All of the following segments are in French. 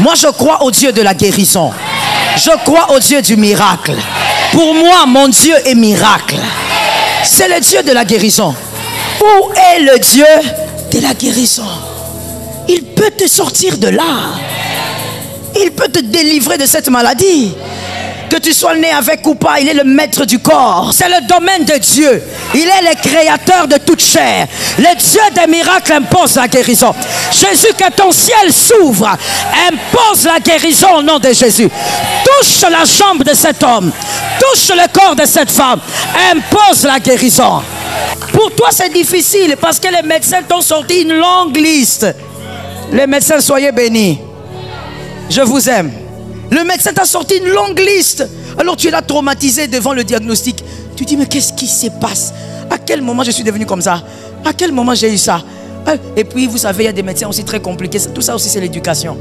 Moi, je crois au Dieu de la guérison. Je crois au Dieu du miracle. Pour moi, mon Dieu est miracle. C'est le Dieu de la guérison. Où est le Dieu de la guérison? Il peut te sortir de là. Il peut te délivrer de cette maladie. Que tu sois né avec ou pas, il est le maître du corps. C'est le domaine de Dieu. Il est le créateur de toute chair. Le Dieu des miracles impose la guérison. Jésus, que ton ciel s'ouvre. Impose la guérison au nom de Jésus. Touche la jambe de cet homme. Touche le corps de cette femme. Impose la guérison. Pour toi, c'est difficile parce que les médecins t'ont sorti une longue liste. Les médecins, soyez bénis. Je vous aime. Le médecin t'a sorti une longue liste. Alors tu es là traumatisé devant le diagnostic. Tu dis mais qu'est-ce qui se passe? À quel moment je suis devenu comme ça? À quel moment j'ai eu ça? Et puis vous savez, il y a des médecins aussi très compliqués. Tout ça aussi c'est l'éducation.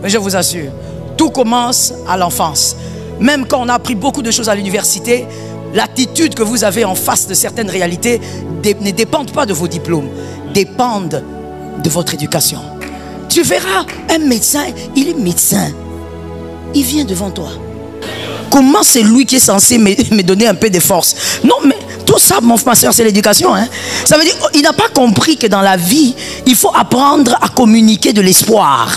Mais je vous assure, tout commence à l'enfance. Même quand on a appris beaucoup de choses à l'université, l'attitude que vous avez en face de certaines réalités ne dépendent pas de vos diplômes, dépendent de votre éducation. Tu verras un médecin, il est médecin. Il vient devant toi. Comment c'est lui qui est censé me donner un peu de force? Non, mais tout ça, mon frère, c'est l'éducation. Hein? Ça veut dire qu'il n'a pas compris que dans la vie, il faut apprendre à communiquer de l'espoir.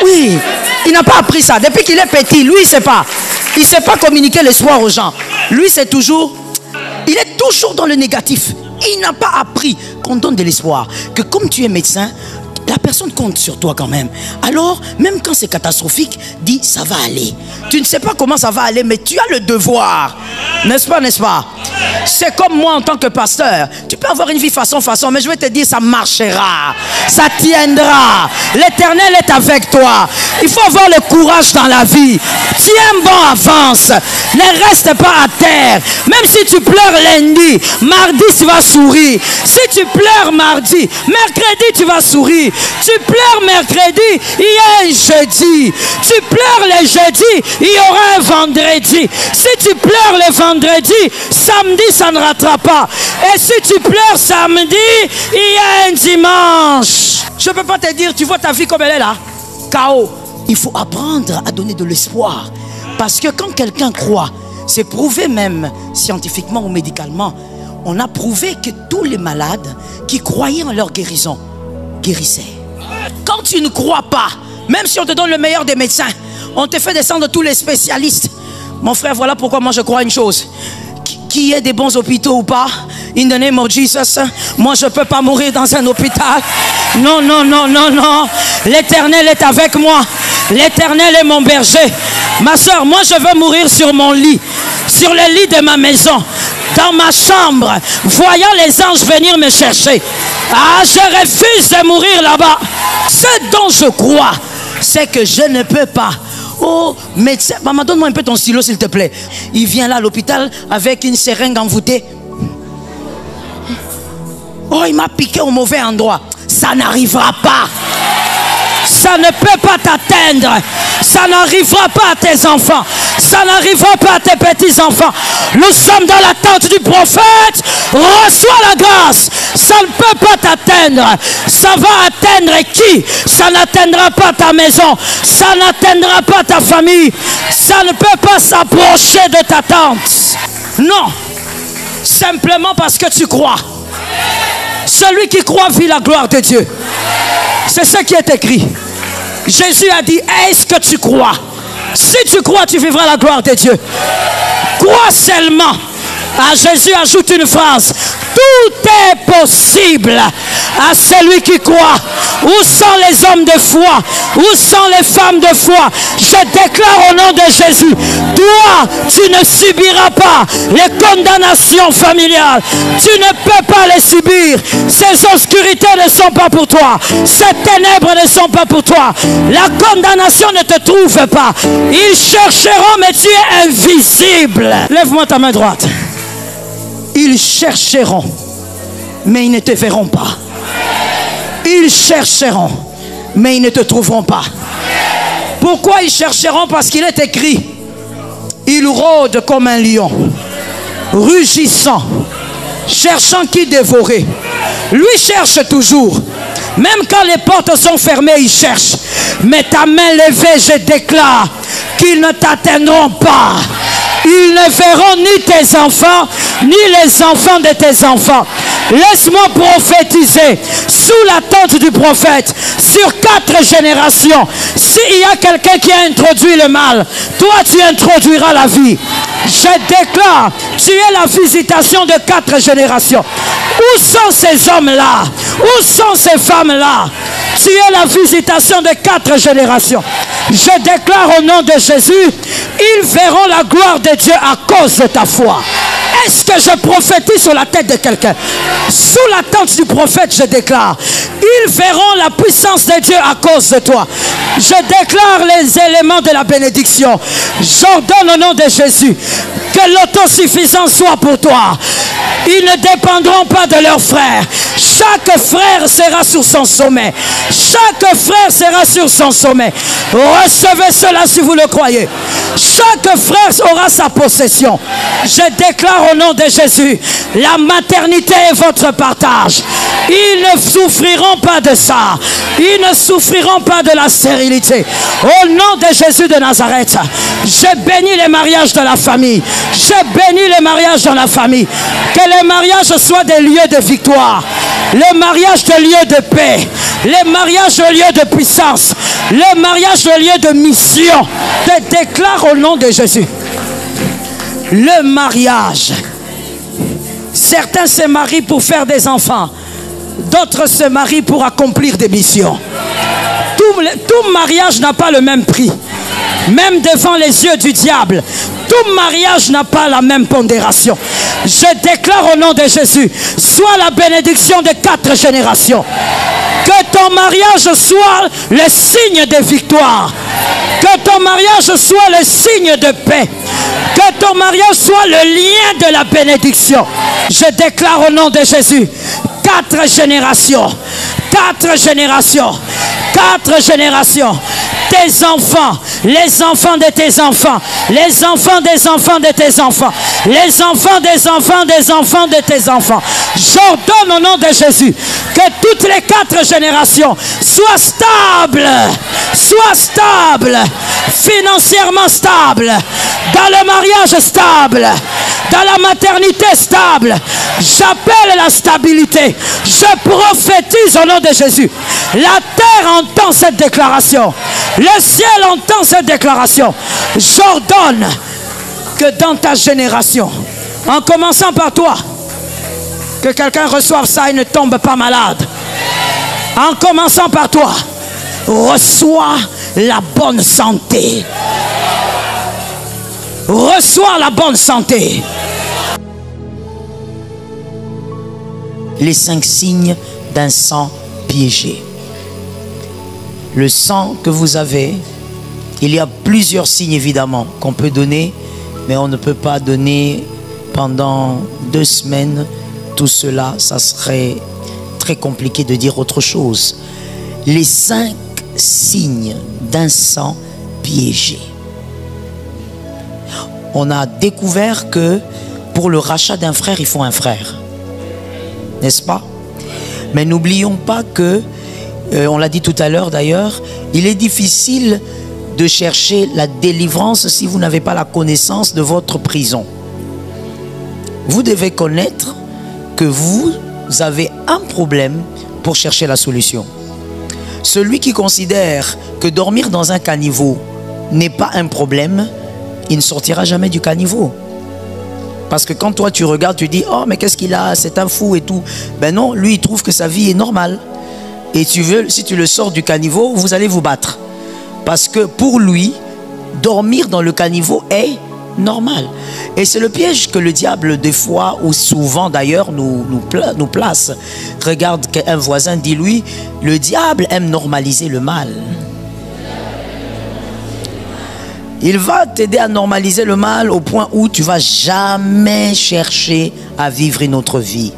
Oui, il n'a pas appris ça. Depuis qu'il est petit, lui, il ne sait pas. Il ne sait pas communiquer l'espoir aux gens. Lui, c'est toujours... Il est toujours dans le négatif. Il n'a pas appris qu'on donne de l'espoir. Que comme tu es médecin, la personne compte sur toi quand même. Alors, même quand c'est catastrophique, dis ça va aller. Tu ne sais pas comment ça va aller, mais tu as le devoir. N'est-ce pas, n'est-ce pas? C'est comme moi en tant que pasteur. Tu peux avoir une vie façon, mais je vais te dire, ça marchera. Ça tiendra. L'Éternel est avec toi. Il faut avoir le courage dans la vie. Tiens bon, avance. Ne reste pas à terre. Même si tu pleures lundi, mardi, tu vas sourire. Si tu pleures mardi, mercredi, tu vas sourire. Tu pleures mercredi, il y a un jeudi. Tu pleures le jeudi, il y aura un vendredi. Si tu pleures le vendredi, samedi, ça ne rattrape pas. Et si tu pleures samedi, il y a un dimanche. Je ne peux pas te dire, tu vois ta vie comme elle est là. Chaos. Il faut apprendre à donner de l'espoir. Parce que quand quelqu'un croit, c'est prouvé même scientifiquement ou médicalement, on a prouvé que tous les malades qui croyaient en leur guérison guérissaient. Quand tu ne crois pas, même si on te donne le meilleur des médecins, on te fait descendre tous les spécialistes. Mon frère, voilà pourquoi moi je crois une chose. Qu'il y ait des bons hôpitaux ou pas, in the name of Jesus, moi je ne peux pas mourir dans un hôpital. Non, non, non, non, non. L'Éternel est avec moi. L'Éternel est mon berger. Ma soeur, moi je veux mourir sur mon lit, sur le lit de ma maison, dans ma chambre, voyant les anges venir me chercher. Ah, je refuse de mourir là-bas. Ce dont je crois, c'est que je ne peux pas. Oh, médecin, maman, donne-moi un peu ton stylo s'il te plaît. Il vient là à l'hôpital avec une seringue envoûtée. Oh, il m'a piqué au mauvais endroit. Ça n'arrivera pas. Ça ne peut pas t'atteindre. Ça n'arrivera pas à tes enfants. Ça n'arrivera pas à tes petits-enfants. Nous sommes dans l'attente du prophète. Reçois la grâce. Ça ne peut pas t'atteindre. Ça va atteindre qui? Ça n'atteindra pas ta maison. Ça n'atteindra pas ta famille. Ça ne peut pas s'approcher de ta tante. Non. Simplement parce que tu crois. Celui qui croit vit la gloire de Dieu. C'est ce qui est écrit. Jésus a dit, est-ce que tu crois? Si tu crois, tu vivras la gloire de Dieu. Crois seulement. Ah, Jésus ajoute une phrase. Tout est possible à celui qui croit. Où sont les hommes de foi? Où sont les femmes de foi? Je déclare au nom de Jésus, toi, tu ne subiras pas les condamnations familiales. Tu ne peux pas les subir. Ces obscurités ne sont pas pour toi. Ces ténèbres ne sont pas pour toi. La condamnation ne te trouve pas. Ils chercheront, mais tu es invisible. Lève-moi ta main droite. Ils chercheront, mais ils ne te verront pas. Ils chercheront, mais ils ne te trouveront pas. Pourquoi ils chercheront? Parce qu'il est écrit, il rôde comme un lion, rugissant, cherchant qui dévorer. Lui cherche toujours, Même quand les portes sont fermées, ils cherchent. Mais ta main levée, je déclare qu'ils ne t'atteindront pas. Ils ne verront ni tes enfants, ni les enfants de tes enfants. Laisse-moi prophétiser sous la tente du prophète sur 4 générations. S'il y a quelqu'un qui a introduit le mal, toi tu introduiras la vie. Je déclare, tu es la visitation de 4 générations. Où sont ces hommes-là? Où sont ces femmes-là? Tu es la visitation de 4 générations. Je déclare au nom de Jésus, ils verront la gloire de Dieu à cause de ta foi. Est-ce que je prophétise sur la tête de quelqu'un? Sous la tente du prophète, je déclare, ils verront la puissance de Dieu à cause de toi. Je déclare les éléments de la bénédiction. J'ordonne au nom de Jésus que l'autosuffisance soit pour toi. Ils ne dépendront pas de leurs frères. Chaque frère sera sur son sommet. Chaque frère sera sur son sommet. Recevez cela si vous le croyez. Chaque frère aura sa possession. Je déclare au nom de Jésus, la maternité est votre partage. Ils ne souffriront pas de ça. Ils ne souffriront pas de la stérilité. Au nom de Jésus de Nazareth, je bénis les mariages de la famille. Je bénis les mariages dans la famille. Que les mariages soient des lieux de victoire. Les mariages de lieux de paix. Les mariages de lieux de puissance. Les mariages de lieux de mission. Je déclare au nom de Jésus. Le mariage. Certains se marient pour faire des enfants. D'autres se marient pour accomplir des missions. Tout mariage n'a pas le même prix. Même devant les yeux du diable, tout mariage n'a pas la même pondération. Je déclare au nom de Jésus, sois la bénédiction de 4 générations. Que ton mariage soit le signe de victoire. Que ton mariage soit le signe de paix. Que ton mariage soit le lien de la bénédiction. Je déclare au nom de Jésus, 4 générations. 4 générations. 4 générations. Tes enfants, les enfants de tes enfants, les enfants des enfants de tes enfants, les enfants des enfants des enfants de tes enfants. J'ordonne au nom de Jésus que toutes les 4 générations soient stables, financièrement stables, dans le mariage stable, dans la maternité stable. J'appelle la stabilité. Je prophétise au nom de Jésus. La terre entend cette déclaration. Le ciel entend cette déclaration. J'ordonne que dans ta génération, en commençant par toi, que quelqu'un reçoive ça et ne tombe pas malade. En commençant par toi, reçois la bonne santé. Reçois la bonne santé. Les 5 signes d'un sang piégé. Le sang que vous avez, il y a plusieurs signes évidemment qu'on peut donner, mais on ne peut pas donner pendant 2 semaines tout cela. Ça serait très compliqué de dire autre chose. Les 5 signes d'un sang piégé. On a découvert que pour le rachat d'un frère, il faut un frère. N'est-ce pas? Mais n'oublions pas que, on l'a dit tout à l'heure d'ailleurs, il est difficile de chercher la délivrance si vous n'avez pas la connaissance de votre prison. Vous devez connaître que vous avez un problème pour chercher la solution. Celui qui considère que dormir dans un caniveau n'est pas un problème, il ne sortira jamais du caniveau. Parce que quand toi tu regardes, tu dis « Oh mais qu'est-ce qu'il a, c'est un fou et tout ». Ben non, lui il trouve que sa vie est normale. Et si tu le sors du caniveau, vous allez vous battre. Parce que pour lui, dormir dans le caniveau est normal. Et c'est le piège que le diable des fois, ou souvent d'ailleurs, nous place. Regarde qu'un voisin dit lui, le diable aime normaliser le mal. Il va t'aider à normaliser le mal au point où tu ne vas jamais chercher à vivre une autre vie.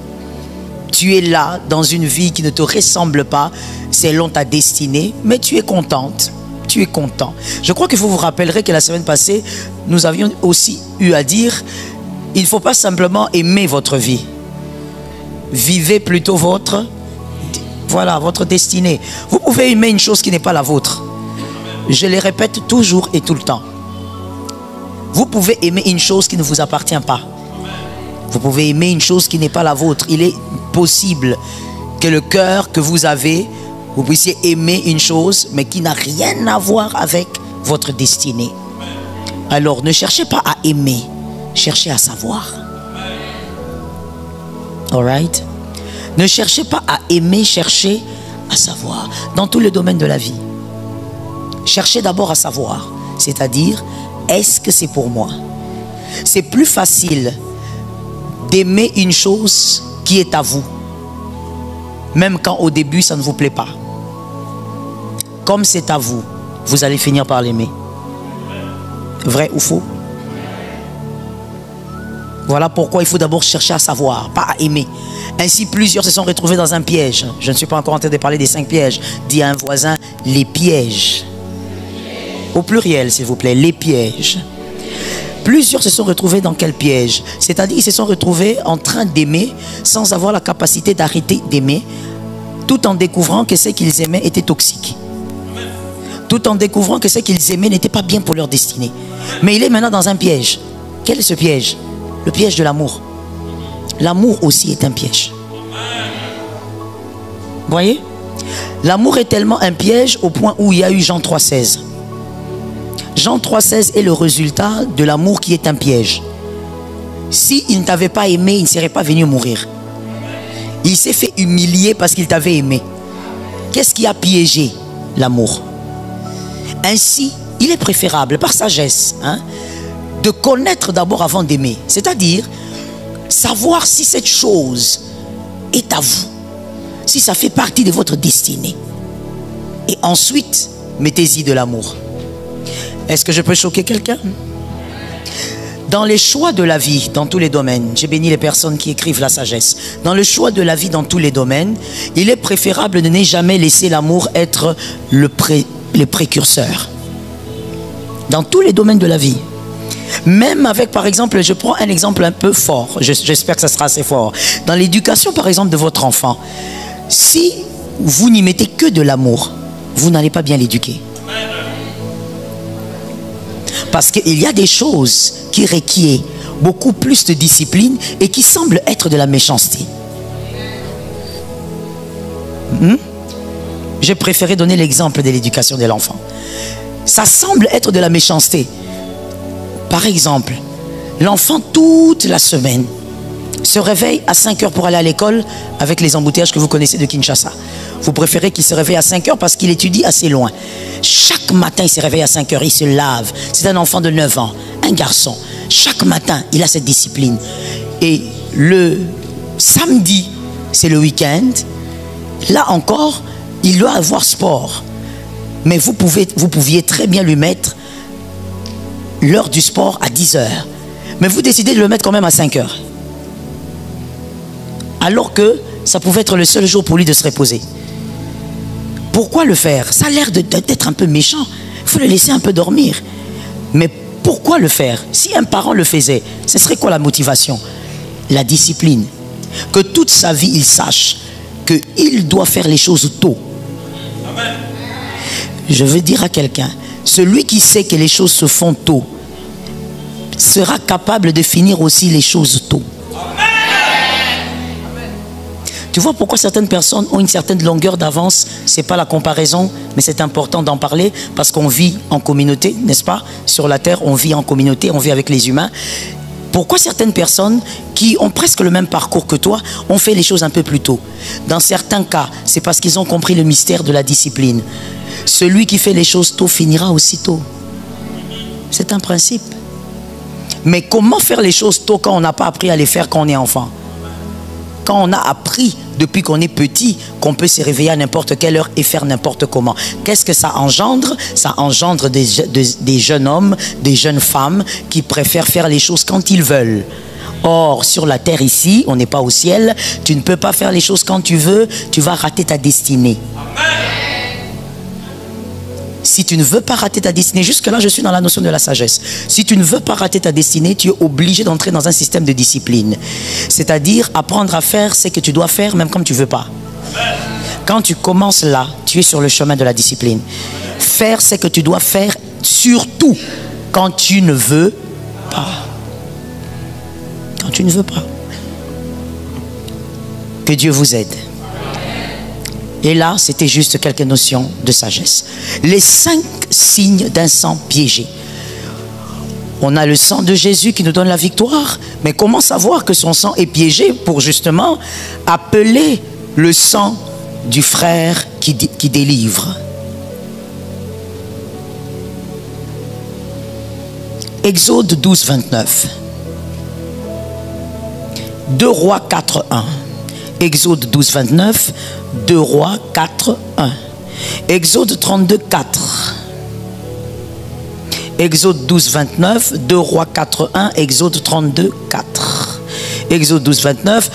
Tu es là dans une vie qui ne te ressemble pas selon ta destinée, mais tu es contente. Tu es content. Je crois que vous vous rappellerez que la semaine passée, nous avions aussi eu à dire, il ne faut pas simplement aimer votre vie. Vivez plutôt votre Voilà, votre destinée. Vous pouvez aimer une chose qui n'est pas la vôtre. Je les répète toujours et tout le temps. Vous pouvez aimer une chose qui ne vous appartient pas. Vous pouvez aimer une chose qui n'est pas la vôtre. Il est possible que le cœur que vous avez, vous puissiez aimer une chose, mais qui n'a rien à voir avec votre destinée. Alors, ne cherchez pas à aimer, cherchez à savoir. Alright? Ne cherchez pas à aimer, cherchez à savoir. Dans tous les domaines de la vie. Cherchez d'abord à savoir. C'est-à-dire, est-ce que c'est pour moi? C'est plus facile d'aimer une chose qui est à vous. Même quand au début, ça ne vous plaît pas. Comme c'est à vous, vous allez finir par l'aimer. Vrai ou faux? Voilà pourquoi il faut d'abord chercher à savoir, pas à aimer. Ainsi, plusieurs se sont retrouvés dans un piège. Je ne suis pas encore en train de parler des 5 pièges. Dis à un voisin, les pièges. Au pluriel, s'il vous plaît, les pièges. Plusieurs se sont retrouvés dans quel piège? C'est-à-dire, ils se sont retrouvés en train d'aimer sans avoir la capacité d'arrêter d'aimer, tout en découvrant que ce qu'ils aimaient était toxique. Tout en découvrant que ce qu'ils aimaient n'était pas bien pour leur destinée. Mais il est maintenant dans un piège. Quel est ce piège? Le piège de l'amour. L'amour aussi est un piège. Vous voyez? L'amour est tellement un piège au point où il y a eu Jean 3,16. Jean 3,16 est le résultat de l'amour qui est un piège. S'il ne t'avait pas aimé, il ne serait pas venu mourir. Il s'est fait humilier parce qu'il t'avait aimé. Qu'est-ce qui a piégé l'amour? Ainsi, il est préférable, par sagesse, de connaître d'abord avant d'aimer. C'est-à-dire, savoir si cette chose est à vous, si ça fait partie de votre destinée. Et ensuite, mettez-y de l'amour. Est-ce que je peux choquer quelqu'un? Dans les choix de la vie, dans tous les domaines, j'ai béni les personnes qui écrivent la sagesse. Dans le choix de la vie, dans tous les domaines, il est préférable de ne jamais laisser l'amour être le précurseur. Dans tous les domaines de la vie. Même avec, par exemple, je prends un exemple un peu fort. J'espère que ça sera assez fort. Dans l'éducation, par exemple, de votre enfant, si vous n'y mettez que de l'amour, vous n'allez pas bien l'éduquer. Parce qu'il y a des choses qui requièrent beaucoup plus de discipline et qui semblent être de la méchanceté. J'ai préféré donner l'exemple de l'éducation de l'enfant. Ça semble être de la méchanceté. Par exemple, l'enfant toute la semaine se réveille à 5 heures pour aller à l'école avec les embouteillages que vous connaissez de Kinshasa. Vous préférez qu'il se réveille à 5 heures parce qu'il étudie assez loin. Chaque matin, il se réveille à 5 heures, il se lave. C'est un enfant de 9 ans, un garçon. Chaque matin, il a cette discipline. Et le samedi, c'est le week-end. Là encore, il doit avoir sport. Mais vous pouviez très bien lui mettre l'heure du sport à 10 heures. Mais vous décidez de le mettre quand même à 5 heures. Alors que ça pouvait être le seul jour pour lui de se reposer. Pourquoi le faire? Ça a l'air d'être un peu méchant. Il faut le laisser un peu dormir. Mais pourquoi le faire? Si un parent le faisait, ce serait quoi la motivation? La discipline. Que toute sa vie, il sache qu'il doit faire les choses tôt. Amen. Je veux dire à quelqu'un, celui qui sait que les choses se font tôt sera capable de finir aussi les choses tôt. Tu vois pourquoi certaines personnes ont une certaine longueur d'avance? Ce n'est pas la comparaison, mais c'est important d'en parler parce qu'on vit en communauté, n'est-ce pas? Sur la terre, on vit en communauté, on vit avec les humains. Pourquoi certaines personnes qui ont presque le même parcours que toi ont fait les choses un peu plus tôt? Dans certains cas, c'est parce qu'ils ont compris le mystère de la discipline. Celui qui fait les choses tôt finira aussi tôt. C'est un principe. Mais comment faire les choses tôt quand on n'a pas appris à les faire quand on est enfant? Quand on a appris depuis qu'on est petit qu'on peut se réveiller à n'importe quelle heure et faire n'importe comment. Qu'est-ce que ça engendre? Ça engendre des jeunes hommes, des jeunes femmes qui préfèrent faire les choses quand ils veulent. Or, sur la terre ici, on n'est pas au ciel, tu ne peux pas faire les choses quand tu veux, tu vas rater ta destinée. Si tu ne veux pas rater ta destinée, jusque-là, je suis dans la notion de la sagesse. Si tu ne veux pas rater ta destinée, tu es obligé d'entrer dans un système de discipline. C'est-à-dire apprendre à faire ce que tu dois faire, même comme tu ne veux pas. Quand tu commences là, tu es sur le chemin de la discipline. Faire ce que tu dois faire, surtout quand tu ne veux pas. Quand tu ne veux pas. Que Dieu vous aide. Et là, c'était juste quelques notions de sagesse. Les 5 signes d'un sang piégé. On a le sang de Jésus qui nous donne la victoire. Mais comment savoir que son sang est piégé pour justement appeler le sang du frère qui délivre? Exode 12, 29. 2 Rois 4, 1. Exode 12, 29. 2 Rois 4, 1. Exode 32, 4. Exode 12, 29. 2 Rois 4, 1. Exode 32, 4. Exode 12, 29.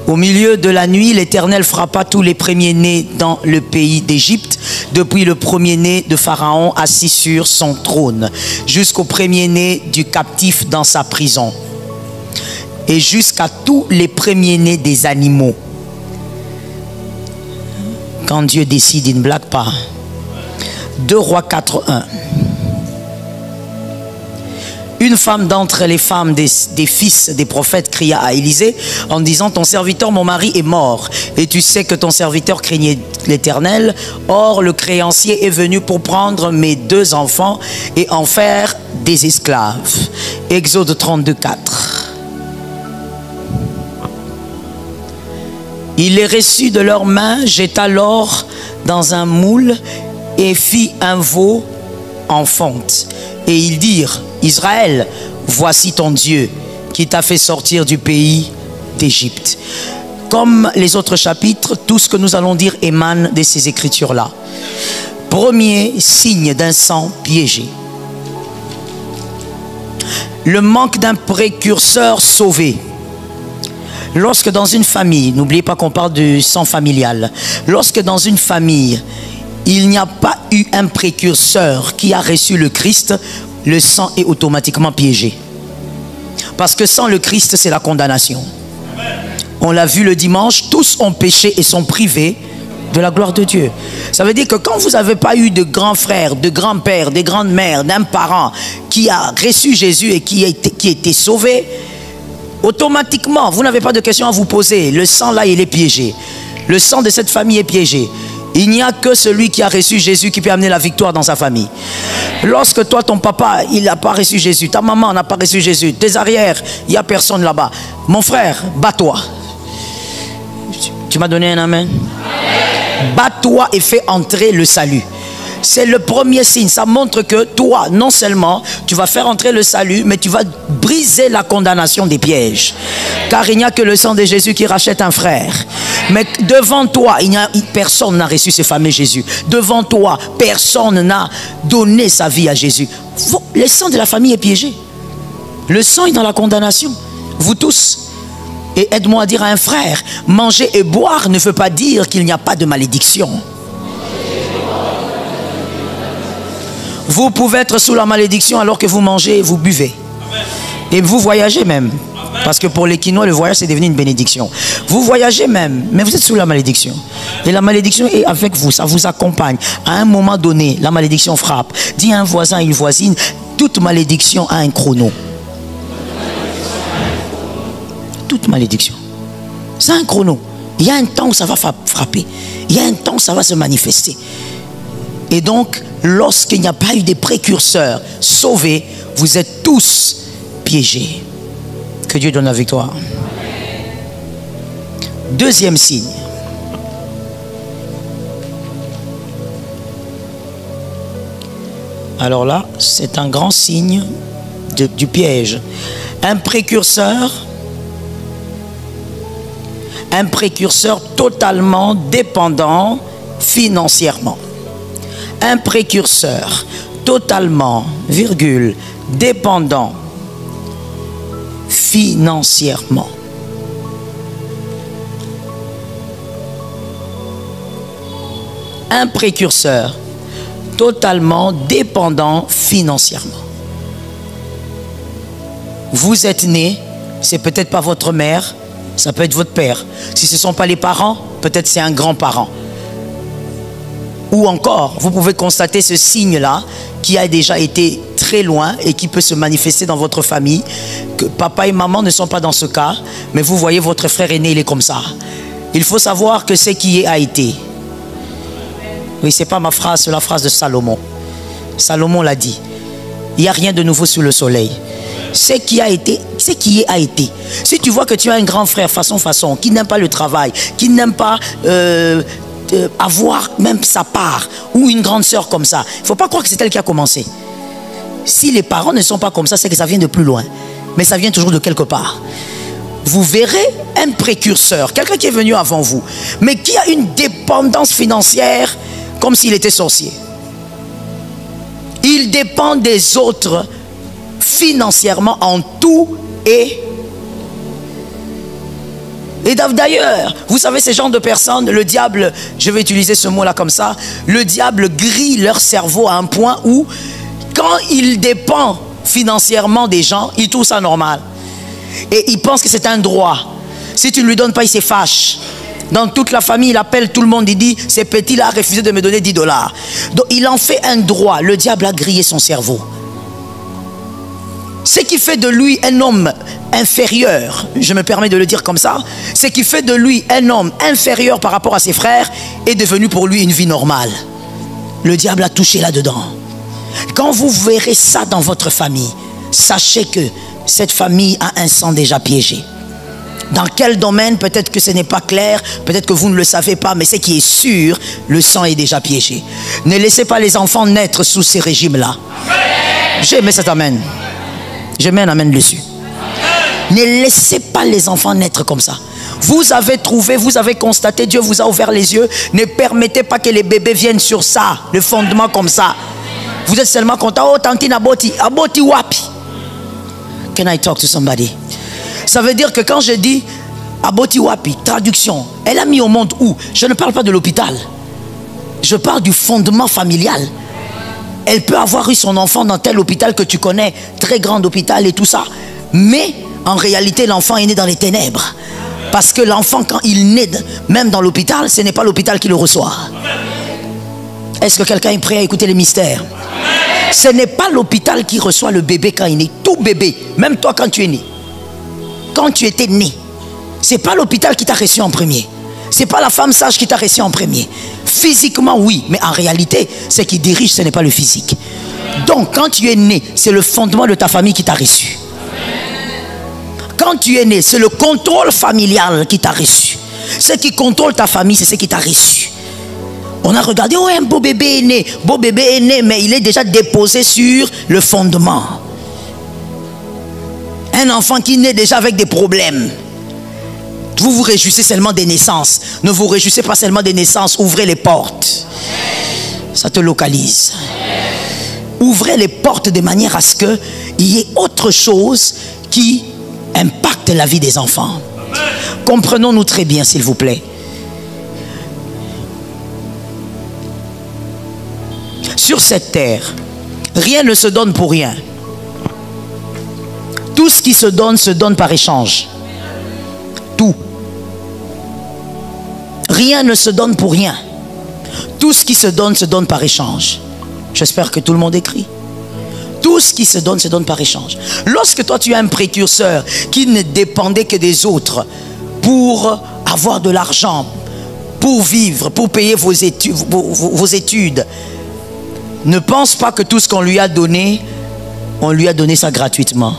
Au milieu de la nuit, l'Éternel frappa tous les premiers-nés dans le pays d'Égypte, depuis le premier-né de Pharaon assis sur son trône, jusqu'au premier-né du captif dans sa prison, et jusqu'à tous les premiers-nés des animaux. Quand Dieu décide, il ne blague pas. 2 Rois 4, 1. Une femme d'entre les femmes des fils des prophètes cria à Élisée en disant: ton serviteur, mon mari, est mort. Et tu sais que ton serviteur craignait l'Éternel. Or, le créancier est venu pour prendre mes 2 enfants et en faire des esclaves. Exode 32, 4. Il les reçut de leurs mains, jeta l'or dans un moule et fit un veau en fonte. Et ils dirent: Israël, voici ton Dieu qui t'a fait sortir du pays d'Égypte. Comme les autres chapitres, tout ce que nous allons dire émane de ces écritures-là. Premier signe d'un sang piégé. Le manque d'un précurseur sauvé. Lorsque dans une famille, n'oubliez pas qu'on parle du sang familial, lorsque dans une famille, il n'y a pas eu un précurseur qui a reçu le Christ, le sang est automatiquement piégé. Parce que sans le Christ, c'est la condamnation. On l'a vu le dimanche, tous ont péché et sont privés de la gloire de Dieu. Ça veut dire que quand vous n'avez pas eu de grands frères, de grands pères, de grandes mères, d'un parent qui a reçu Jésus et qui a été sauvé, automatiquement, vous n'avez pas de questions à vous poser. Le sang là, il est piégé. Le sang de cette famille est piégé. Il n'y a que celui qui a reçu Jésus qui peut amener la victoire dans sa famille. Lorsque toi, ton papa, il n'a pas reçu Jésus, ta maman n'a pas reçu Jésus, tes arrières, il n'y a personne là-bas. Mon frère, bats-toi. Tu m'as donné un amen? Bats-toi et fais entrer le salut. C'est le premier signe. Ça montre que toi, non seulement tu vas faire entrer le salut, mais tu vas briser la condamnation des pièges. Car il n'y a que le sang de Jésus qui rachète un frère. Mais devant toi, personne n'a reçu ce fameux Jésus. Devant toi, personne n'a donné sa vie à Jésus. Le sang de la famille est piégé. Le sang est dans la condamnation. Vous tous. Et aide-moi à dire à un frère, manger et boire ne veut pas dire qu'il n'y a pas de malédiction. Vous pouvez être sous la malédiction alors que vous mangez et vous buvez. Et vous voyagez même. Parce que pour les Quinois, le voyage, c'est devenu une bénédiction. Vous voyagez même, mais vous êtes sous la malédiction. Et la malédiction est avec vous, ça vous accompagne. À un moment donné, la malédiction frappe. Dis à un voisin, une voisine, toute malédiction a un chrono. Toute malédiction. C'est un chrono. Il y a un temps où ça va frapper. Il y a un temps où ça va se manifester. Et donc, lorsqu'il n'y a pas eu des précurseurs sauvés, vous êtes tous piégés. Que Dieu donne la victoire. Deuxième signe. Alors là, c'est un grand signe du piège. Un précurseur totalement dépendant financièrement. Un précurseur totalement, dépendant financièrement. Un précurseur totalement dépendant financièrement. Vous êtes né, c'est peut-être pas votre mère, ça peut être votre père. Si ce ne sont pas les parents, peut-être c'est un grand-parent. Ou encore, vous pouvez constater ce signe-là qui a déjà été très loin et qui peut se manifester dans votre famille, que papa et maman ne sont pas dans ce cas, mais vous voyez votre frère aîné, il est comme ça. Il faut savoir que ce qui est a été. Oui, ce n'est pas ma phrase, c'est la phrase de Salomon. Salomon l'a dit. Il n'y a rien de nouveau sous le soleil. Ce qui a été, ce qui est a été. Si tu vois que tu as un grand frère façon, qui n'aime pas le travail, qui n'aime pas avoir même sa part, ou une grande sœur comme ça, il ne faut pas croire que c'est elle qui a commencé. Si les parents ne sont pas comme ça, c'est que ça vient de plus loin. Mais ça vient toujours de quelque part. Vous verrez un précurseur, quelqu'un qui est venu avant vous, mais qui a une dépendance financière comme s'il était sorcier. Il dépend des autres financièrement en tout et d'ailleurs, vous savez, ces genres de personnes, le diable, je vais utiliser ce mot-là comme ça, le diable grille leur cerveau à un point où, quand il dépend financièrement des gens, il trouve ça normal. Et il pense que c'est un droit. Si tu ne lui donnes pas, il se fâche. Dans toute la famille, il appelle tout le monde, il dit, ce petit-là a refusé de me donner 10 $. Donc il en fait un droit. Le diable a grillé son cerveau. Ce qui fait de lui un homme inférieur, je me permets de le dire comme ça, ce qui fait de lui un homme inférieur par rapport à ses frères est devenu pour lui une vie normale. Le diable a touché là-dedans. Quand vous verrez ça dans votre famille, sachez que cette famille a un sang déjà piégé. Dans quel domaine, peut-être que ce n'est pas clair, peut-être que vous ne le savez pas, mais ce qui est sûr, le sang est déjà piégé. Ne laissez pas les enfants naître sous ces régimes-là. J'ai aimé cet amen. Je mets un amen dessus. Ne laissez pas les enfants naître comme ça. Vous avez trouvé, vous avez constaté, Dieu vous a ouvert les yeux. Ne permettez pas que les bébés viennent sur ça, le fondement comme ça. Vous êtes seulement content. Oh, tantine aboti wapi. Can I talk to somebody? Ça veut dire que quand je dis aboti wapi, traduction, elle a mis au monde où? Je ne parle pas de l'hôpital. Je parle du fondement familial. Elle peut avoir eu son enfant dans tel hôpital que tu connais, très grand hôpital et tout ça. Mais en réalité, l'enfant est né dans les ténèbres. Parce que l'enfant, quand il naît, même dans l'hôpital, ce n'est pas l'hôpital qui le reçoit. Est-ce que quelqu'un est prêt à écouter les mystères? Ce n'est pas l'hôpital qui reçoit le bébé quand il est né. Tout bébé, même toi quand tu es né. Quand tu étais né, ce n'est pas l'hôpital qui t'a reçu en premier. Ce n'est pas la femme sage qui t'a reçu en premier. Physiquement, oui, mais en réalité, ce qui dirige, ce n'est pas le physique. Donc, quand tu es né, c'est le fondement de ta famille qui t'a reçu. Quand tu es né, c'est le contrôle familial qui t'a reçu. Ce qui contrôle ta famille, c'est ce qui t'a reçu. On a regardé, oh, un beau bébé est né, mais il est déjà déposé sur le fondement. Un enfant qui naît déjà avec des problèmes. Vous vous réjouissez seulement des naissances. Ne vous réjouissez pas seulement des naissances. Ouvrez les portes. Ça te localise. Ouvrez les portes de manière à ce qu'il y ait autre chose qui impacte la vie des enfants. Comprenons-nous très bien, s'il vous plaît. Sur cette terre, rien ne se donne pour rien. Tout ce qui se donne par échange. Tout. Rien ne se donne pour rien. Tout ce qui se donne par échange. J'espère que tout le monde écrit. Tout ce qui se donne par échange. Lorsque toi tu as un précurseur qui ne dépendait que des autres pour avoir de l'argent, pour vivre, pour payer vos études, ne pense pas que tout ce qu'on lui a donné, on lui a donné ça gratuitement.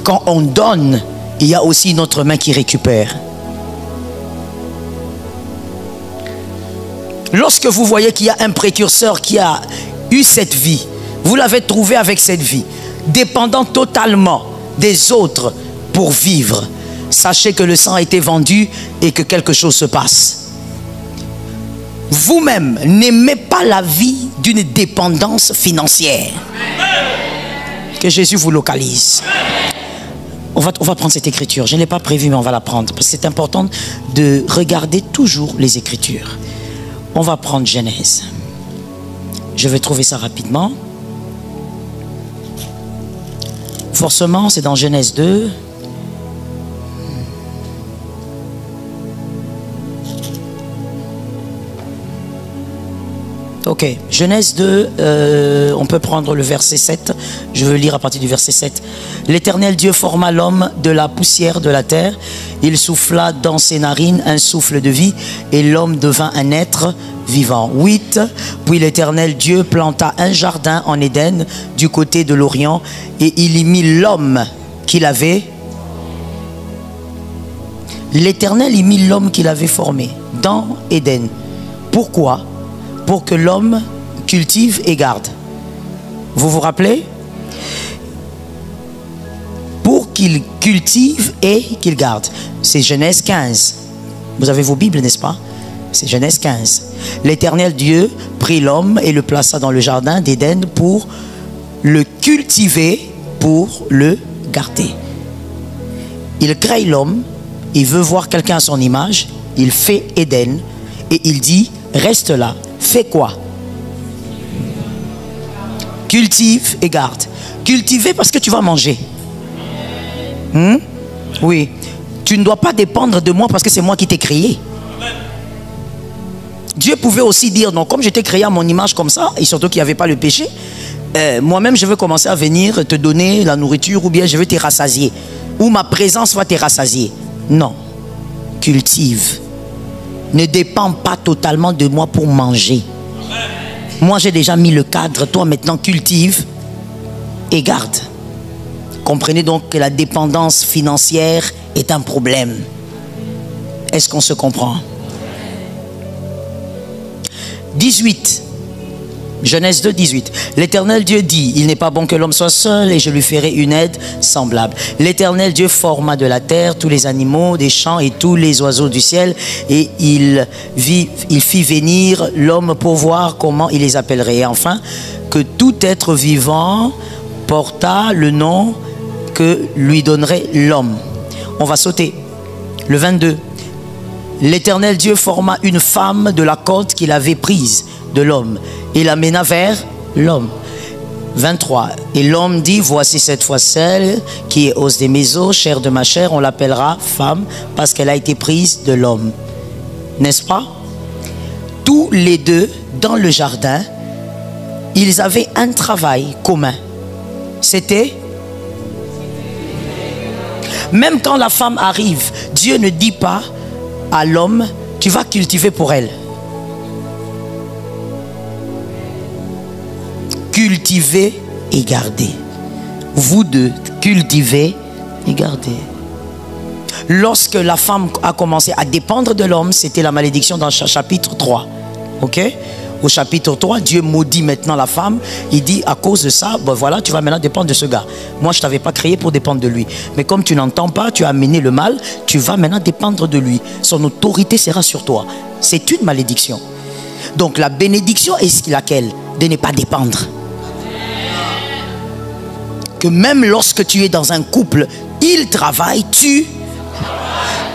Quand on donne, il y a aussi une autre main qui récupère. Lorsque vous voyez qu'il y a un précurseur qui a eu cette vie, vous l'avez trouvé avec cette vie, dépendant totalement des autres pour vivre, sachez que le sang a été vendu et que quelque chose se passe. Vous-même, n'aimez pas la vie d'une dépendance financière. Que Jésus vous localise. On va prendre cette écriture. Je ne l'ai pas prévu, mais on va la prendre. Parce que c'est important de regarder toujours les écritures. On va prendre Genèse. Je vais trouver ça rapidement. Forcément, c'est dans Genèse 2. Ok, Genèse 2, on peut prendre le verset 7. Je veux lire à partir du verset 7. L'Éternel Dieu forma l'homme de la poussière de la terre. Il souffla dans ses narines un souffle de vie et l'homme devint un être vivant. 8. Puis l'Éternel Dieu planta un jardin en Éden du côté de l'Orient et il y mit l'homme qu'il avait. L'Éternel y mit l'homme qu'il avait formé dans Éden. Pourquoi? Pour que l'homme cultive et garde. Vous vous rappelez? Pour qu'il cultive et qu'il garde. C'est Genèse 15. Vous avez vos Bibles, n'est-ce pas? C'est Genèse 15. L'Éternel Dieu prit l'homme et le plaça dans le jardin d'Éden pour le cultiver, pour le garder. Il crée l'homme, il veut voir quelqu'un à son image, il fait Éden et il dit, reste là. Fais quoi? Cultive et garde. Cultiver parce que tu vas manger. Oui. Tu ne dois pas dépendre de moi parce que c'est moi qui t'ai créé. Dieu pouvait aussi dire, non, comme je t'ai créé à mon image comme ça, et surtout qu'il n'y avait pas le péché, moi-même je veux commencer à venir te donner la nourriture ou bien je veux te rassasier. Ou ma présence va te rassasier. Non. Cultive. Ne dépend pas totalement de moi pour manger. Moi, j'ai déjà mis le cadre. Toi, maintenant, cultive et garde. Comprenez donc que la dépendance financière est un problème. Est-ce qu'on se comprend? 18. Genèse 2, 18. L'Éternel Dieu dit, il n'est pas bon que l'homme soit seul et je lui ferai une aide semblable. L'Éternel Dieu forma de la terre tous les animaux des champs et tous les oiseaux du ciel et il fit venir l'homme pour voir comment il les appellerait. Et enfin, que tout être vivant porta le nom que lui donnerait l'homme. On va sauter. Le 22. L'Éternel Dieu forma une femme de la côte qu'il avait prise de l'homme et l'amena vers l'homme. 23. Et l'homme dit, voici cette fois celle qui est os de mes os, chair de ma chair, on l'appellera femme parce qu'elle a été prise de l'homme. N'est-ce pas? Tous les deux dans le jardin, ils avaient un travail commun. C'était, même quand la femme arrive, Dieu ne dit pas à l'homme, tu vas cultiver pour elle. Cultiver et garder. Vous deux, cultivez et gardez. Lorsque la femme a commencé à dépendre de l'homme, c'était la malédiction dans le chapitre 3. Ok? Au chapitre 3, Dieu maudit maintenant la femme. Il dit, à cause de ça, ben voilà, tu vas maintenant dépendre de ce gars. Moi, je ne t'avais pas créé pour dépendre de lui. Mais comme tu n'entends pas, tu as amené le mal, tu vas maintenant dépendre de lui. Son autorité sera sur toi. C'est une malédiction. Donc, la bénédiction est laquelle? De ne pas dépendre. Que même lorsque tu es dans un couple, il travaille, tu...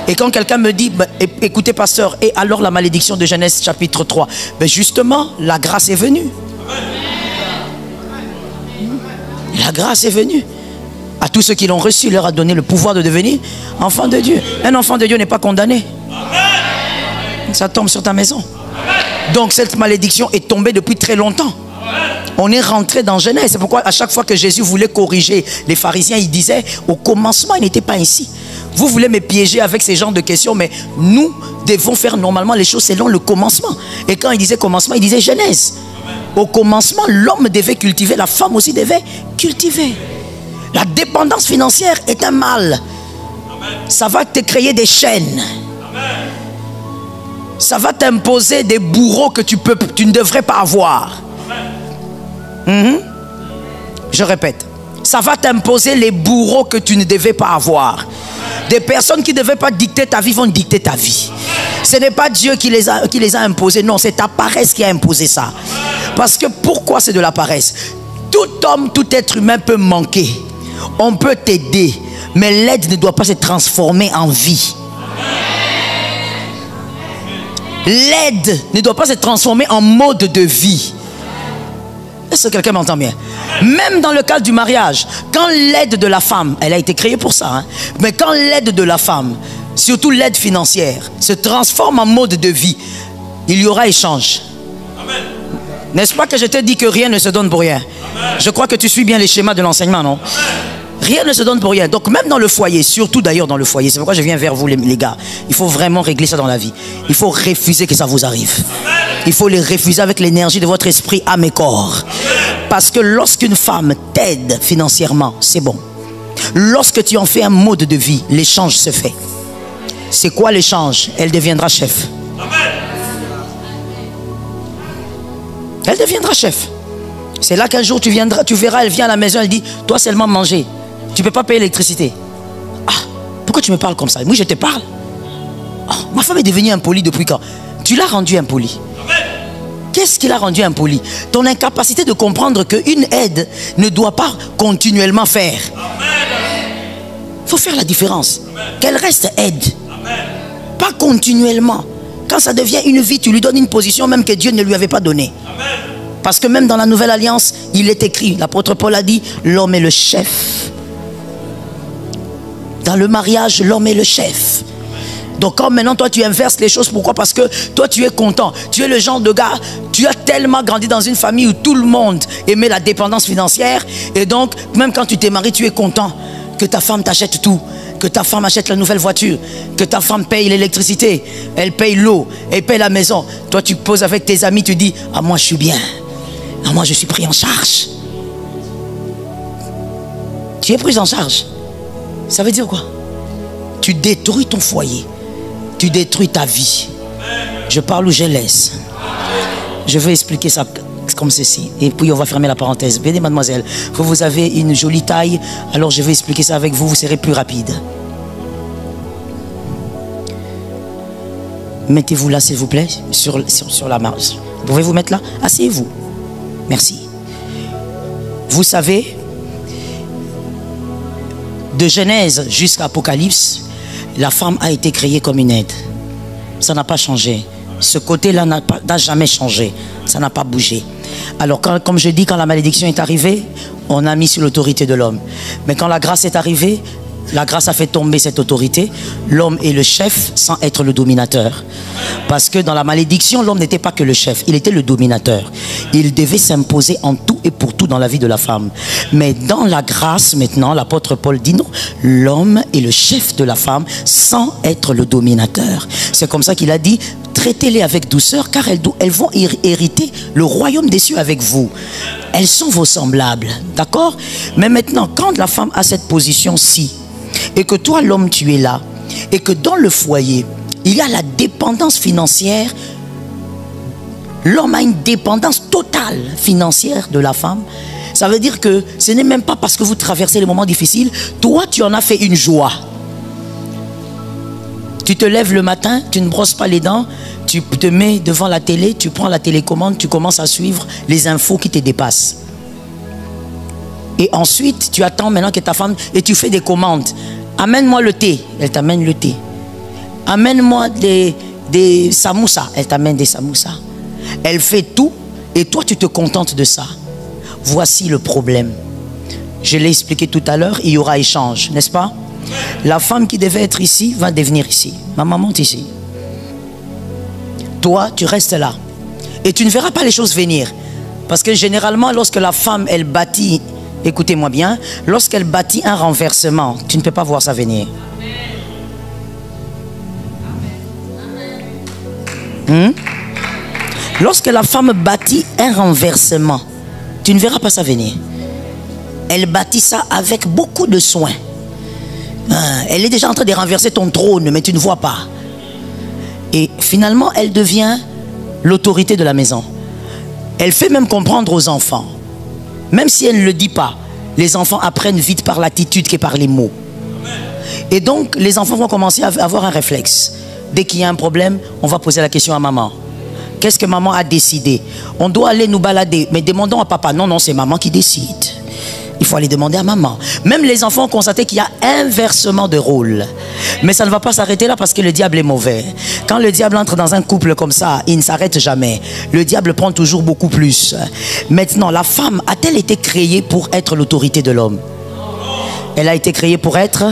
Et quand quelqu'un me dit, bah, écoutez pasteur, et alors la malédiction de Genèse chapitre 3, ben justement, la grâce est venue. La grâce est venue. À tous ceux qui l'ont reçu, il leur a donné le pouvoir de devenir enfants de Dieu. Un enfant de Dieu n'est pas condamné. Ça tombe sur ta maison. Donc cette malédiction est tombée depuis très longtemps. On est rentré dans Genèse. C'est pourquoi à chaque fois que Jésus voulait corriger les pharisiens, il disait, au commencement, il n'était pas ainsi. Vous voulez me piéger avec ces genres de questions, mais nous devons faire normalement les choses selon le commencement. Et quand il disait commencement, il disait Genèse. Au commencement, l'homme devait cultiver, la femme aussi devait cultiver. La dépendance financière est un mal. Ça va te créer des chaînes. Ça va t'imposer des bourreaux que tu ne devrais pas avoir. Je répète, ça va t'imposer les bourreaux que tu ne devais pas avoir. Des personnes qui ne devaient pas dicter ta vie vont dicter ta vie. Ce n'est pas Dieu qui les a imposés, non, c'est ta paresse qui a imposé ça. Parce que pourquoi c'est de la paresse? Tout homme, tout être humain peut manquer. On peut t'aider, mais l'aide ne doit pas se transformer en vie. L'aide ne doit pas se transformer en mode de vie. Est-ce que quelqu'un m'entend bien? Même dans le cadre du mariage, quand l'aide de la femme, elle a été créée pour ça, hein, mais quand l'aide de la femme, surtout l'aide financière, se transforme en mode de vie, il y aura échange. Amen. N'est-ce pas que je t'ai dit que rien ne se donne pour rien? Je crois que tu suis bien les schémas de l'enseignement, non? Rien ne se donne pour rien. Donc même dans le foyer, surtout d'ailleurs dans le foyer, c'est pourquoi je viens vers vous les gars. Il faut vraiment régler ça dans la vie. Il faut refuser que ça vous arrive. Il faut les refuser avec l'énergie de votre esprit, âme et corps. Parce que lorsqu'une femme t'aide financièrement, c'est bon. Lorsque tu en fais un mode de vie, l'échange se fait. C'est quoi l'échange? Elle deviendra chef. Elle deviendra chef. C'est là qu'un jour tu verras, elle vient à la maison, elle dit, toi seulement manger. Tu ne peux pas payer l'électricité. Ah, pourquoi tu me parles comme ça? Moi je te parle. Oh, ma femme est devenue impolie depuis quand? Tu l'as rendue impolie. Qu'est-ce qui l'a rendue impolie? Ton incapacité de comprendre qu'une aide ne doit pas continuellement faire. Il faut faire la différence. Qu'elle reste aide. Pas continuellement. Quand ça devient une vie, tu lui donnes une position même que Dieu ne lui avait pas donnée. Parce que même dans la Nouvelle Alliance, il est écrit, l'apôtre Paul a dit, l'homme est le chef. Dans le mariage, l'homme est le chef. Donc quand maintenant toi tu inverses les choses, pourquoi? Parce que toi tu es content. Tu es le genre de gars, tu as tellement grandi dans une famille où tout le monde aimait la dépendance financière. Et donc même quand tu t'es marié, tu es content que ta femme t'achète tout. Que ta femme achète la nouvelle voiture. Que ta femme paye l'électricité. Elle paye l'eau. Elle paye la maison. Toi tu poses avec tes amis, tu dis, ah moi je suis bien. Ah moi je suis pris en charge. Tu es pris en charge. Ça veut dire quoi? Tu détruis ton foyer. Tu détruis ta vie. Je parle ou je laisse. Je vais expliquer ça comme ceci. Et puis on va fermer la parenthèse. Bien, mademoiselle, vous avez une jolie taille. Alors je vais expliquer ça avec vous. Vous serez plus rapide. Mettez-vous là, s'il vous plaît, sur la marche. Vous pouvez vous mettre là? Asseyez-vous. Merci. Vous savez, de Genèse jusqu'à Apocalypse, la femme a été créée comme une aide. Ça n'a pas changé. Ce côté-là n'a jamais changé. Ça n'a pas bougé. Alors, comme je dis, quand la malédiction est arrivée, on a mis sur l'autorité de l'homme. Mais quand la grâce est arrivée, la grâce a fait tomber cette autorité. L'homme est le chef sans être le dominateur. Parce que dans la malédiction, l'homme n'était pas que le chef, il était le dominateur. Il devait s'imposer en tout et pour tout dans la vie de la femme. Mais dans la grâce, maintenant, l'apôtre Paul dit non, l'homme est le chef de la femme sans être le dominateur. C'est comme ça qu'il a dit, traitez-les avec douceur car elles vont hériter le royaume des cieux avec vous. Elles sont vos semblables, d'accord? Mais maintenant, quand la femme a cette position-ci, et que toi, l'homme, tu es là, et que dans le foyer, il y a la dépendance financière, l'homme a une dépendance totale financière de la femme. Ça veut dire que ce n'est même pas parce que vous traversez les moments difficiles, toi, tu en as fait une joie. Tu te lèves le matin, tu ne brosses pas les dents, tu te mets devant la télé, tu prends la télécommande, tu commences à suivre les infos qui te dépassent. Et ensuite, tu attends maintenant que ta femme... Et tu fais des commandes. Amène-moi le thé. Elle t'amène le thé. Amène-moi des samoussas. Elle t'amène des samoussas. Elle fait tout. Et toi, tu te contentes de ça. Voici le problème. Je l'ai expliqué tout à l'heure. Il y aura échange, n'est-ce pas? La femme qui devait être ici va devenir ici. Ma maman est ici. Toi, tu restes là. Et tu ne verras pas les choses venir. Parce que généralement, lorsque la femme, elle bâtit... Écoutez-moi bien, lorsqu'elle bâtit un renversement, tu ne peux pas voir ça venir. Lorsque la femme bâtit un renversement, tu ne verras pas ça venir. Elle bâtit ça avec beaucoup de soin. Elle est déjà en train de renverser ton trône, mais tu ne vois pas. Et finalement, elle devient l'autorité de la maison. Elle fait même comprendre aux enfants. Même si elle ne le dit pas, les enfants apprennent vite par l'attitude que par les mots. Et donc, les enfants vont commencer à avoir un réflexe. Dès qu'il y a un problème, on va poser la question à maman. Qu'est-ce que maman a décidé? On doit aller nous balader, mais demandons à papa. Non, non, c'est maman qui décide. Il faut aller demander à maman. Même les enfants ont constaté qu'il y a inversement de rôle. Mais ça ne va pas s'arrêter là parce que le diable est mauvais. Quand le diable entre dans un couple comme ça, il ne s'arrête jamais. Le diable prend toujours beaucoup plus. Maintenant, la femme a-t-elle été créée pour être l'autorité de l'homme? Elle a été créée pour être...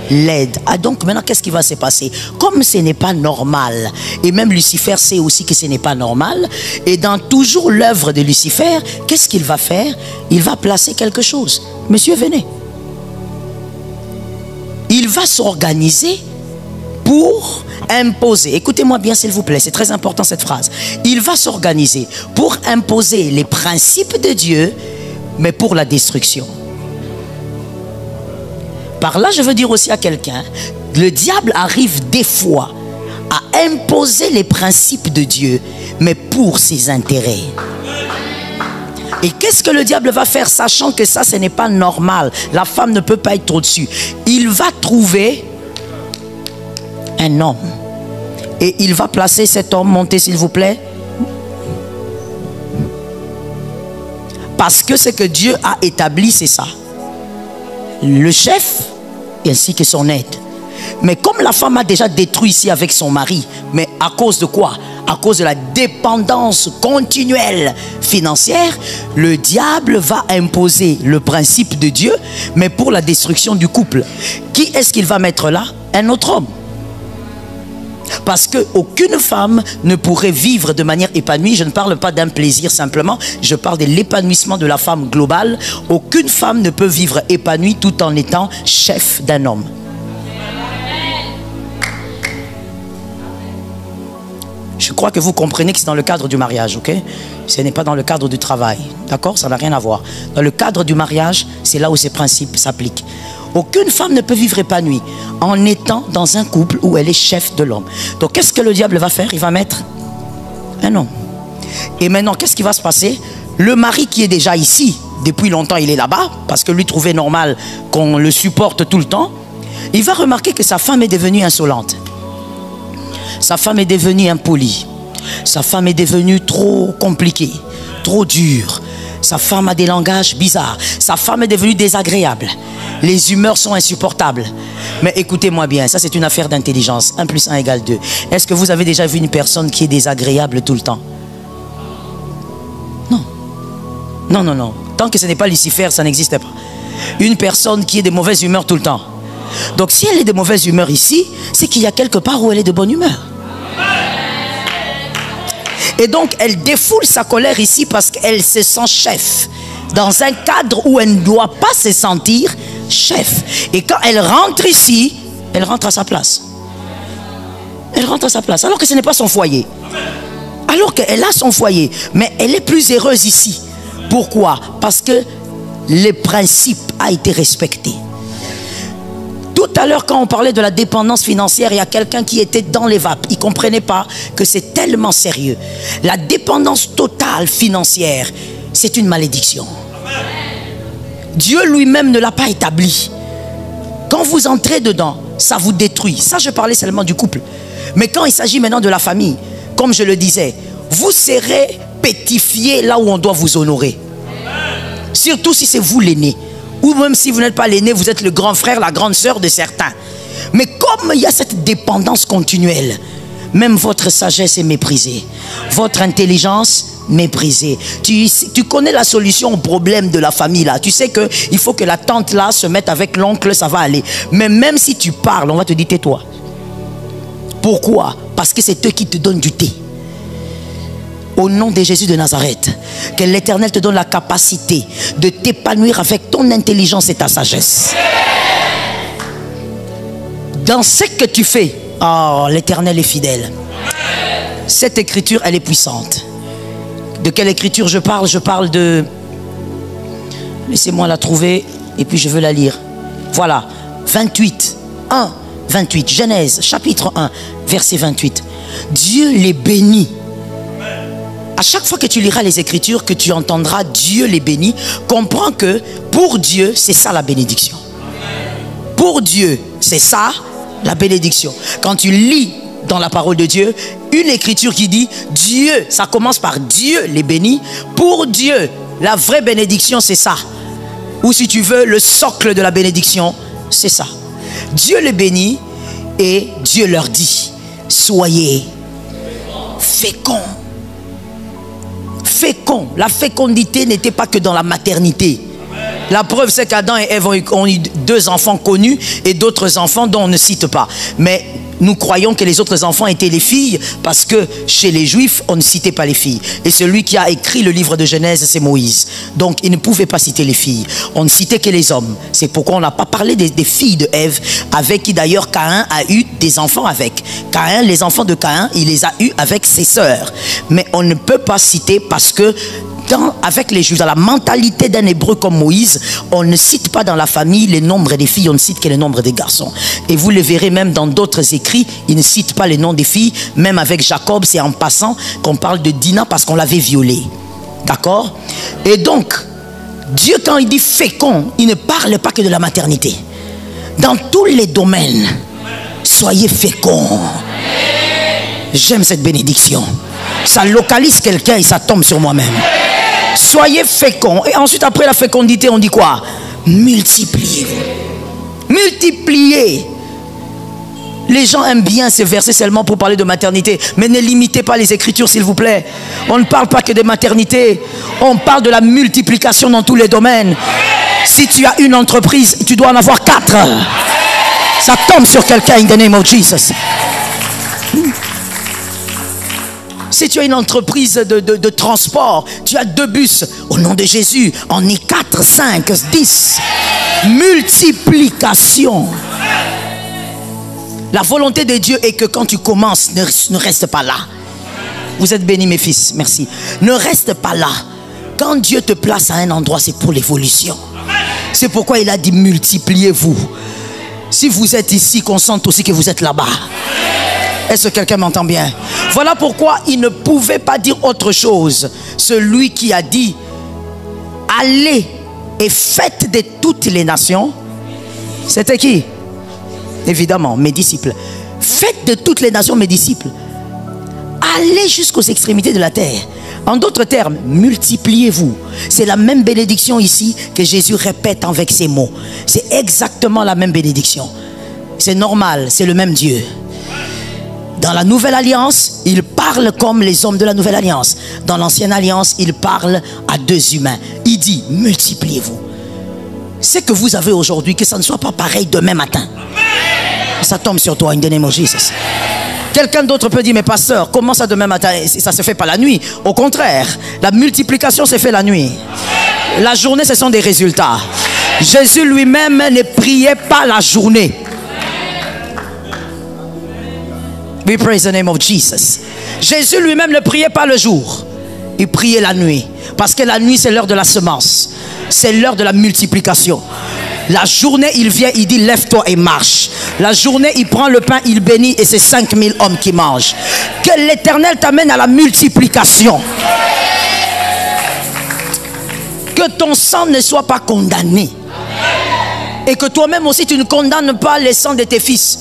l'aide. Ah, donc maintenant, qu'est-ce qui va se passer? Comme ce n'est pas normal, et même Lucifer sait aussi que ce n'est pas normal, et dans toujours l'œuvre de Lucifer, qu'est-ce qu'il va faire? Il va placer quelque chose. Monsieur, venez. Il va s'organiser pour imposer. Écoutez-moi bien s'il vous plaît, c'est très important cette phrase. Il va s'organiser pour imposer les principes de Dieu, mais pour la destruction. Par là, je veux dire aussi à quelqu'un, le diable arrive des fois à imposer les principes de Dieu, mais pour ses intérêts. Et qu'est-ce que le diable va faire, sachant que ça, ce n'est pas normal? La femme ne peut pas être au-dessus. Il va trouver un homme. Et il va placer cet homme, montez s'il vous plaît. Parce que ce que Dieu a établi, c'est ça. Le chef, ainsi que son aide. Mais comme la femme a déjà détruit ici avec son mari, mais à cause de quoi? À cause de la dépendance continuelle financière, le diable va imposer le principe de Dieu, mais pour la destruction du couple. Qui est-ce qu'il va mettre là? Un autre homme. Parce qu'aucune femme ne pourrait vivre de manière épanouie. Je ne parle pas d'un plaisir simplement, je parle de l'épanouissement de la femme globale. Aucune femme ne peut vivre épanouie tout en étant chef d'un homme. Je crois que vous comprenez que c'est dans le cadre du mariage, ok? Ce n'est pas dans le cadre du travail, d'accord? Ça n'a rien à voir. Dans le cadre du mariage, c'est là où ces principes s'appliquent. Aucune femme ne peut vivre épanouie en étant dans un couple où elle est chef de l'homme. Donc qu'est-ce que le diable va faire? Il va mettre un homme. Et maintenant, qu'est-ce qui va se passer? Le mari qui est déjà ici, depuis longtemps il est là-bas, parce que lui trouvait normal qu'on le supporte tout le temps, il va remarquer que sa femme est devenue insolente. Sa femme est devenue impolie. Sa femme est devenue trop compliquée, trop dure. Sa femme a des langages bizarres. Sa femme est devenue désagréable. Les humeurs sont insupportables. Mais écoutez-moi bien, ça c'est une affaire d'intelligence. 1 + 1 = 2. Est-ce que vous avez déjà vu une personne qui est désagréable tout le temps? Non. Non, non, non. Tant que ce n'est pas Lucifer, ça n'existe pas. Une personne qui est de mauvaise humeur tout le temps. Donc si elle est de mauvaise humeur ici, c'est qu'il y a quelque part où elle est de bonne humeur. Et donc elle défoule sa colère ici parce qu'elle se sent chef. Dans un cadre où elle ne doit pas se sentir chef. Et quand elle rentre ici, elle rentre à sa place. Elle rentre à sa place. Alors que ce n'est pas son foyer. Alors qu'elle a son foyer. Mais elle est plus heureuse ici. Pourquoi? Parce que le principe a été respecté. Tout à l'heure, quand on parlait de la dépendance financière, il y a quelqu'un qui était dans les vapes. Il ne comprenait pas que c'est tellement sérieux. La dépendance totale financière, c'est une malédiction. Dieu lui-même ne l'a pas établi. Quand vous entrez dedans, ça vous détruit. Ça, je parlais seulement du couple. Mais quand il s'agit maintenant de la famille, comme je le disais, vous serez pétrifié là où on doit vous honorer. Surtout si c'est vous l'aîné. Ou même si vous n'êtes pas l'aîné, vous êtes le grand frère, la grande sœur de certains. Mais comme il y a cette dépendance continuelle, même votre sagesse est méprisée. Votre intelligence méprisée. Tu connais la solution au problème de la famille là. Tu sais qu'il faut que la tante là se mette avec l'oncle, ça va aller. Mais même si tu parles, on va te dire tais-toi. Pourquoi? Parce que c'est eux qui te donnent du thé. Au nom de Jésus de Nazareth, que l'Éternel te donne la capacité de t'épanouir avec ton intelligence et ta sagesse. Dans ce que tu fais, oh, l'Éternel est fidèle. Cette écriture, elle est puissante. De quelle écriture je parle? Je parle de... Laissez-moi la trouver et puis je veux la lire. Voilà, 28, 1, 28, Genèse, chapitre 1, verset 28. Dieu les bénit. À chaque fois que tu liras les Écritures, que tu entendras Dieu les bénit, comprends que pour Dieu, c'est ça la bénédiction. Pour Dieu, c'est ça la bénédiction. Quand tu lis dans la parole de Dieu, une écriture qui dit Dieu, ça commence par Dieu les bénit. Pour Dieu, la vraie bénédiction, c'est ça. Ou si tu veux, le socle de la bénédiction, c'est ça. Dieu les bénit et Dieu leur dit, soyez féconds. Fécond. La fécondité n'était pas que dans la maternité. La preuve, c'est qu'Adam et Ève ont eu 2 enfants connus et d'autres enfants dont on ne cite pas. Mais nous croyons que les autres enfants étaient les filles parce que chez les Juifs, on ne citait pas les filles. Et celui qui a écrit le livre de Genèse, c'est Moïse. Donc, il ne pouvait pas citer les filles. On ne citait que les hommes. C'est pourquoi on n'a pas parlé des filles de Ève, avec qui d'ailleurs Caïn a eu des enfants avec. Caïn, les enfants de Caïn, il les a eus avec ses sœurs. Mais on ne peut pas citer parce que avec les Juifs, dans la mentalité d'un Hébreu comme Moïse, on ne cite pas dans la famille les nombres des filles, on ne cite que les nombres des garçons. Et vous le verrez même dans d'autres écrits, ils ne citent pas les noms des filles. Même avec Jacob, c'est en passant qu'on parle de Dina parce qu'on l'avait violée. D'accord? Et donc, Dieu, quand il dit fécond, il ne parle pas que de la maternité. Dans tous les domaines, soyez féconds. J'aime cette bénédiction. Ça localise quelqu'un et ça tombe sur moi-même. Soyez féconds. Et ensuite, après la fécondité, on dit quoi? Multipliez-vous. Multipliez. Les gens aiment bien ces versets seulement pour parler de maternité. Mais ne limitez pas les Écritures, s'il vous plaît. On ne parle pas que de maternité. On parle de la multiplication dans tous les domaines. Si tu as une entreprise, tu dois en avoir 4. Ça tombe sur quelqu'un, in the name of Jesus. Si tu as une entreprise de transport, tu as 2 bus. Au nom de Jésus, on est 4, 5, 10. Multiplication. La volonté de Dieu est que quand tu commences, ne reste pas là. Vous êtes bénis, mes fils. Merci. Ne reste pas là. Quand Dieu te place à un endroit, c'est pour l'évolution. C'est pourquoi il a dit multipliez-vous. Si vous êtes ici, qu'on sente aussi que vous êtes là-bas. Est-ce que quelqu'un m'entend bien? Voilà pourquoi il ne pouvait pas dire autre chose. Celui qui a dit allez et faites de toutes les nations. C'était qui? Évidemment, mes disciples. Faites de toutes les nations mes disciples. Allez jusqu'aux extrémités de la terre. En d'autres termes, multipliez-vous. C'est la même bénédiction ici que Jésus répète avec ces mots. C'est exactement la même bénédiction. C'est normal, c'est le même Dieu. Dans la nouvelle alliance, il parle comme les hommes de la nouvelle alliance. Dans l'ancienne alliance, il parle à 2 humains. Il dit, multipliez-vous. Ce que vous avez aujourd'hui, que ça ne soit pas pareil demain matin. Ça tombe sur toi, in the name of Jesus. Quelqu'un d'autre peut dire, mais pasteur, comment ça demain matin? Ça se fait pas la nuit. Au contraire, la multiplication se fait la nuit. La journée, ce sont des résultats. Jésus lui-même ne priait pas la journée. We praise the name of Jesus. Jésus lui-même ne priait pas le jour. Il priait la nuit. Parce que la nuit, c'est l'heure de la semence. C'est l'heure de la multiplication. La journée, il vient, il dit lève-toi et marche. La journée, il prend le pain, il bénit et c'est 5000 hommes qui mangent. Que l'Éternel t'amène à la multiplication. Que ton sang ne soit pas condamné. Et que toi-même aussi, tu ne condamnes pas les sangs de tes fils.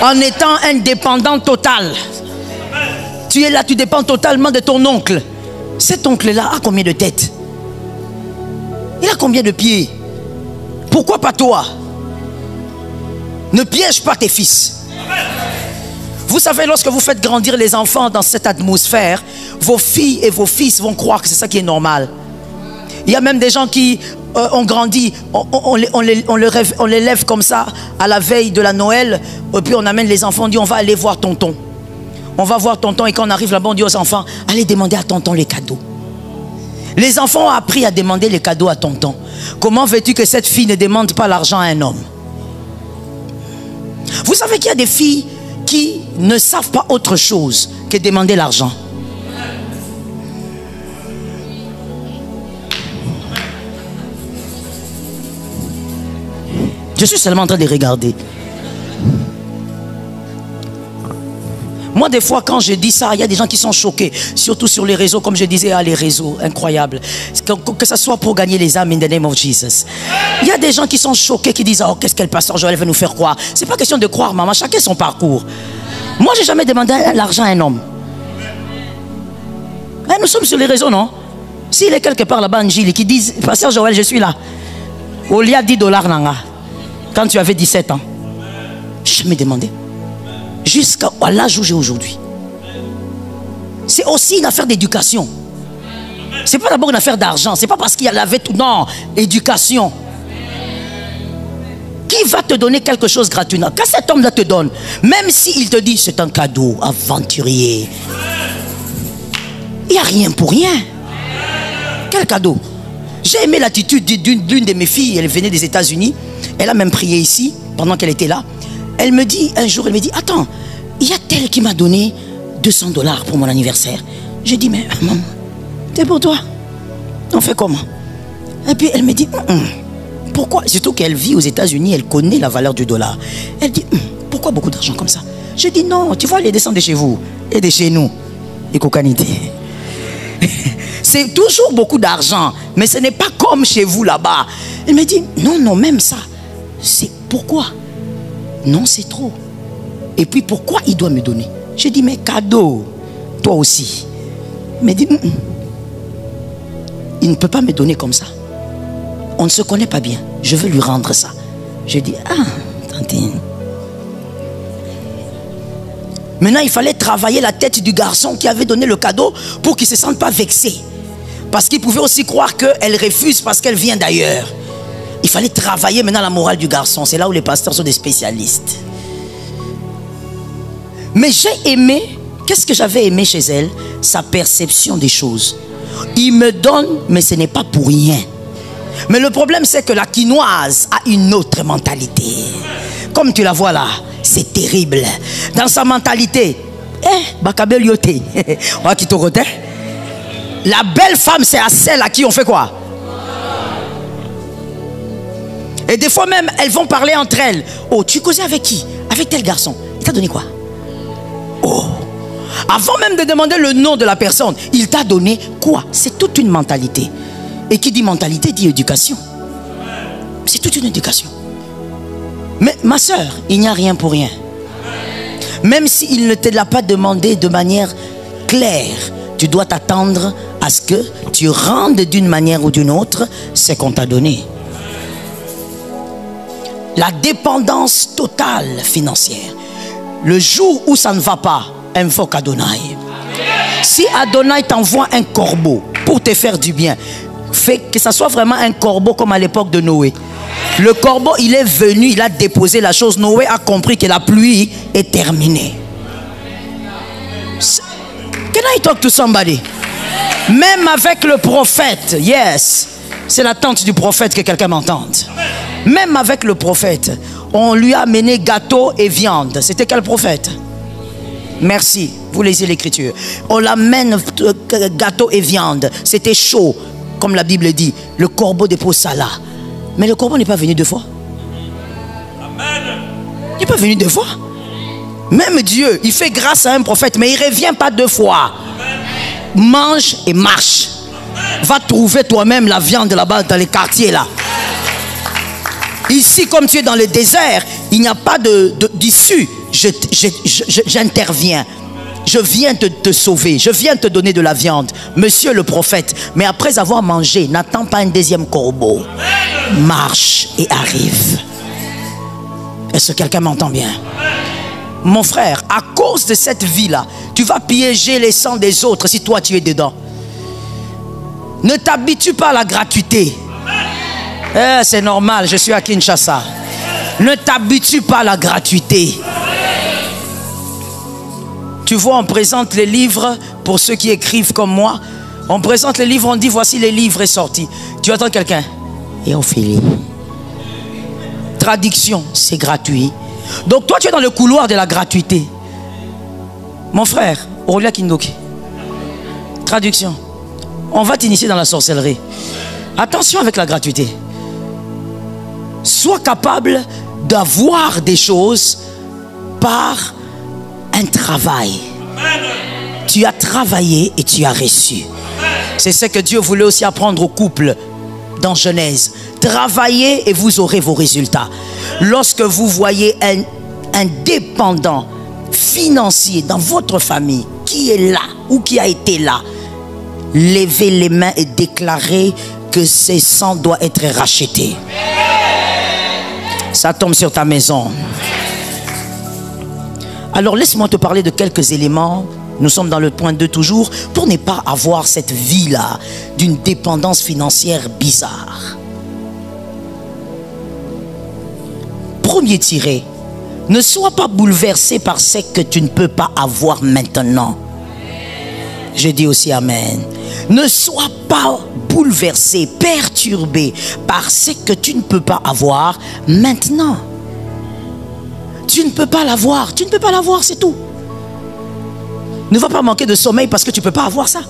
En étant indépendant total. Tu es là, tu dépends totalement de ton oncle. Cet oncle-là a combien de têtes? Il a combien de pieds? Pourquoi pas toi? Ne piège pas tes fils. Vous savez, lorsque vous faites grandir les enfants dans cette atmosphère, vos filles et vos fils vont croire que c'est ça qui est normal. Il y a même des gens qui ont grandi, on les lève comme ça à la veille de la Noël, et puis on amène les enfants, on dit on va aller voir tonton. On va voir tonton et quand on arrive là-bas, on dit aux enfants, allez demander à tonton les cadeaux. Les enfants ont appris à demander les cadeaux à tonton. Comment veux-tu que cette fille ne demande pas l'argent à un homme? Vous savez qu'il y a des filles qui ne savent pas autre chose que demander l'argent. Je suis seulement en train de regarder. Moi, des fois, quand je dis ça, il y a des gens qui sont choqués. Surtout sur les réseaux, comme je disais, les réseaux, incroyable. Que ce soit pour gagner les âmes in the name of Jesus. Il y a des gens qui sont choqués, qui disent, oh, qu'est-ce que le pasteur Joël veut nous faire croire? C'est pas question de croire, maman. Chacun son parcours. Moi, j'ai jamais demandé l'argent à un homme. Mais nous sommes sur les réseaux, non? S'il est quelque part là-bas, Angile, qui dit, pasteur Joël, je suis là. Au lieu de $10, nanga. Quand tu avais 17 ans. Je me demandais. Jusqu'à l'âge où j'ai aujourd'hui. C'est aussi une affaire d'éducation. C'est pas d'abord une affaire d'argent. C'est pas parce qu'il avait tout. Non, éducation. Qui va te donner quelque chose gratuitement? Quand cet homme-là te donne, même s'il te dit c'est un cadeau aventurier, il n'y a rien pour rien. Quel cadeau? J'ai aimé l'attitude d'une de mes filles. Elle venait des États-Unis. Elle a même prié ici pendant qu'elle était là. Elle me dit un jour, elle me dit, attends, il y a tel qui m'a donné $200 pour mon anniversaire. J'ai dit, mais maman, c'est pour toi. On fait comment? Et puis elle me dit, pourquoi? Surtout qu'elle vit aux États-Unis, elle connaît la valeur du dollar. Elle dit, pourquoi beaucoup d'argent comme ça? J'ai dit, non, tu vois, les descendent de chez vous et de chez nous. Et cocanité. C'est toujours beaucoup d'argent, mais ce n'est pas comme chez vous là-bas. Elle me dit, non, non, même ça. C'est pourquoi? Non, c'est trop. Et puis pourquoi il doit me donner? J'ai dit, mais cadeau, toi aussi. Il me dit, il ne peut pas me donner comme ça. On ne se connaît pas bien. Je veux lui rendre ça. J'ai dit, ah, tantine. Maintenant, il fallait travailler la tête du garçon qui avait donné le cadeau pour qu'il ne se sente pas vexé. Parce qu'il pouvait aussi croire qu'elle refuse parce qu'elle vient d'ailleurs. Il fallait travailler maintenant la morale du garçon. C'est là où les pasteurs sont des spécialistes. Mais j'ai aimé, qu'est-ce que j'avais aimé chez elle? Sa perception des choses. Il me donne, mais ce n'est pas pour rien. Mais le problème, c'est que la quinoise a une autre mentalité. Comme tu la vois là, c'est terrible. Dans sa mentalité, la belle femme, c'est à celle à qui on fait quoi? Et des fois même, elles vont parler entre elles. Oh, tu causais avec qui? Avec tel garçon. Il t'a donné quoi? Oh, avant même de demander le nom de la personne, il t'a donné quoi? C'est toute une mentalité. Et qui dit mentalité dit éducation. C'est toute une éducation. Mais ma soeur, il n'y a rien pour rien. Même s'il ne te l'a pas demandé de manière claire, tu dois t'attendre à ce que tu rendes d'une manière ou d'une autre ce qu'on t'a donné. La dépendance totale financière. Le jour où ça ne va pas, invoque Adonai. Si Adonai t'envoie un corbeau pour te faire du bien, fais que ça soit vraiment un corbeau comme à l'époque de Noé. Le corbeau, il est venu, il a déposé la chose. Noé a compris que la pluie est terminée. Can I talk to somebody? Même avec le prophète, yes, c'est l'attente du prophète que quelqu'un m'entende. Même avec le prophète, on lui a amené gâteau et viande. C'était quel prophète? Merci, vous lisez l'écriture. On l'amène gâteau et viande. C'était chaud, comme la Bible dit. Le corbeau dépose ça là. Mais le corbeau n'est pas venu deux fois. Il n'est pas venu deux fois. Même Dieu, il fait grâce à un prophète, mais il ne revient pas deux fois. Mange et marche. Va trouver toi-même la viande là-bas dans les quartiers là. Ici, comme tu es dans le désert, il n'y a pas d'issue. J'interviens. Je viens te sauver. Je viens te donner de la viande. Monsieur le prophète. Mais après avoir mangé, n'attends pas un deuxième corbeau. Marche et arrive. Est-ce que quelqu'un m'entend bien? Mon frère, à cause de cette vie-là, tu vas piéger les sangs des autres si toi tu es dedans. Ne t'habitue pas à la gratuité. C'est normal, je suis à Kinshasa. Ne t'habitue pas à la gratuité. Tu vois, on présente les livres pour ceux qui écrivent comme moi. On présente les livres, on dit voici les livres est sorti. Tu attends quelqu'un? Et on fait les traduction, c'est gratuit. Donc toi tu es dans le couloir de la gratuité. Mon frère, Aurelia Kindoki. Traduction. On va t'initier dans la sorcellerie. Attention avec la gratuité. Sois capable d'avoir des choses par un travail. Tu as travaillé et tu as reçu. C'est ce que Dieu voulait aussi apprendre aux couples dans Genèse. Travaillez et vous aurez vos résultats. Lorsque vous voyez un dépendant financier dans votre famille qui est là ou qui a été là, levez les mains et déclarez que ces sangs doivent être rachetés. Ça tombe sur ta maison. Alors laisse-moi te parler de quelques éléments Nous sommes dans le point 2 toujours, pour ne pas avoir cette vie-là d'une dépendance financière bizarre. Premier tiré, ne sois pas bouleversé par ce que tu ne peux pas avoir maintenant. Je dis aussi amen. Ne sois pas bouleversé, perturbé par ce que tu ne peux pas avoir maintenant. Tu ne peux pas l'avoir, tu ne peux pas l'avoir, c'est tout. Ne va pas manquer de sommeil parce que tu ne peux pas avoir ça.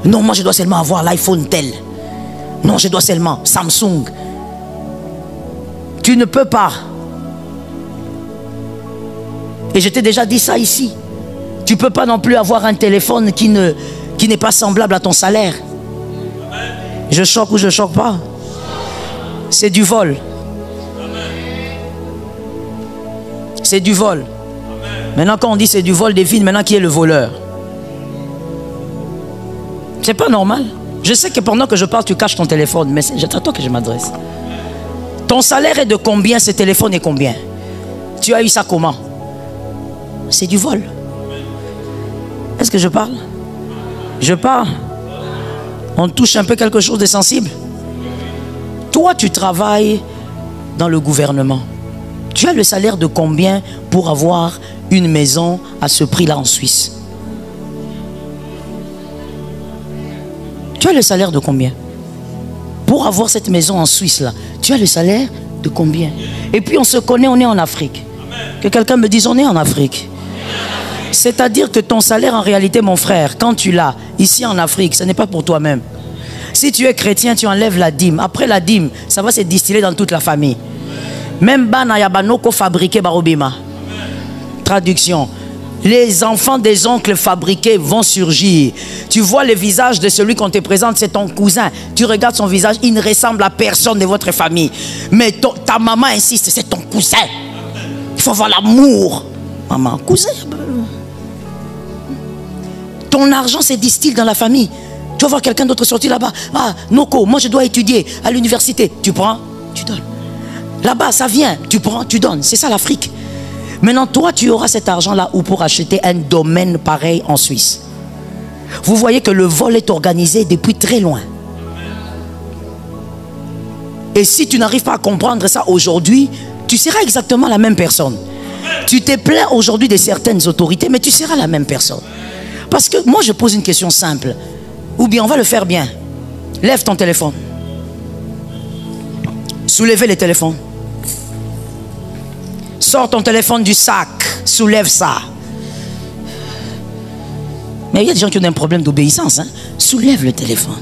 Non, moi je dois seulement avoir l'iPhone tel. Non, je dois seulement Samsung. Tu ne peux pas. Et je t'ai déjà dit ça ici. Tu ne peux pas non plus avoir un téléphone qui n'est pas semblable à ton salaire. Je choque ou je choque pas? C'est du vol. C'est du vol. Maintenant quand on dit c'est du vol, devine maintenant qui est le voleur. C'est pas normal. Je sais que pendant que je parle tu caches ton téléphone, mais c'est à toi que je m'adresse. Ton salaire est de combien? Ce téléphone est combien? Tu as eu ça comment? C'est du vol. Est-ce que je parle? Je parle. On touche un peu quelque chose de sensible. Toi tu travailles dans le gouvernement. Tu as le salaire de combien pour avoir une maison à ce prix-là en Suisse? Tu as le salaire de combien? Pour avoir cette maison en Suisse là, tu as le salaire de combien? Et puis on se connaît, on est en Afrique. Que quelqu'un me dise on est en Afrique. C'est-à-dire que ton salaire en réalité mon frère, quand tu l'as ici en Afrique, ce n'est pas pour toi-même. Si tu es chrétien, tu enlèves la dîme. Après la dîme, ça va se distiller dans toute la famille. Même bana yabanoko fabriqué barobima. Traduction. Les enfants des oncles fabriqués vont surgir. Tu vois le visage de celui qu'on te présente, c'est ton cousin. Tu regardes son visage, il ne ressemble à personne de votre famille. Mais ta maman insiste, c'est ton cousin. Il faut avoir l'amour. Maman, cousin. Ton argent se distille dans la famille. Tu vas voir quelqu'un d'autre sortir là-bas. Ah, Noko, moi je dois étudier à l'université. Tu prends, tu donnes. Là-bas, ça vient. Tu prends, tu donnes. C'est ça l'Afrique. Maintenant, toi, tu auras cet argent-là ou pour acheter un domaine pareil en Suisse. Vous voyez que le vol est organisé depuis très loin. Et si tu n'arrives pas à comprendre ça aujourd'hui, tu seras exactement la même personne. Tu te plains aujourd'hui de certaines autorités, mais tu seras la même personne. Parce que moi, je pose une question simple. Ou bien, on va le faire bien. Lève ton téléphone. Soulevez le téléphone. Sors ton téléphone du sac. Soulève ça. Mais il y a des gens qui ont un problème d'obéissance. Hein? Soulève le téléphone.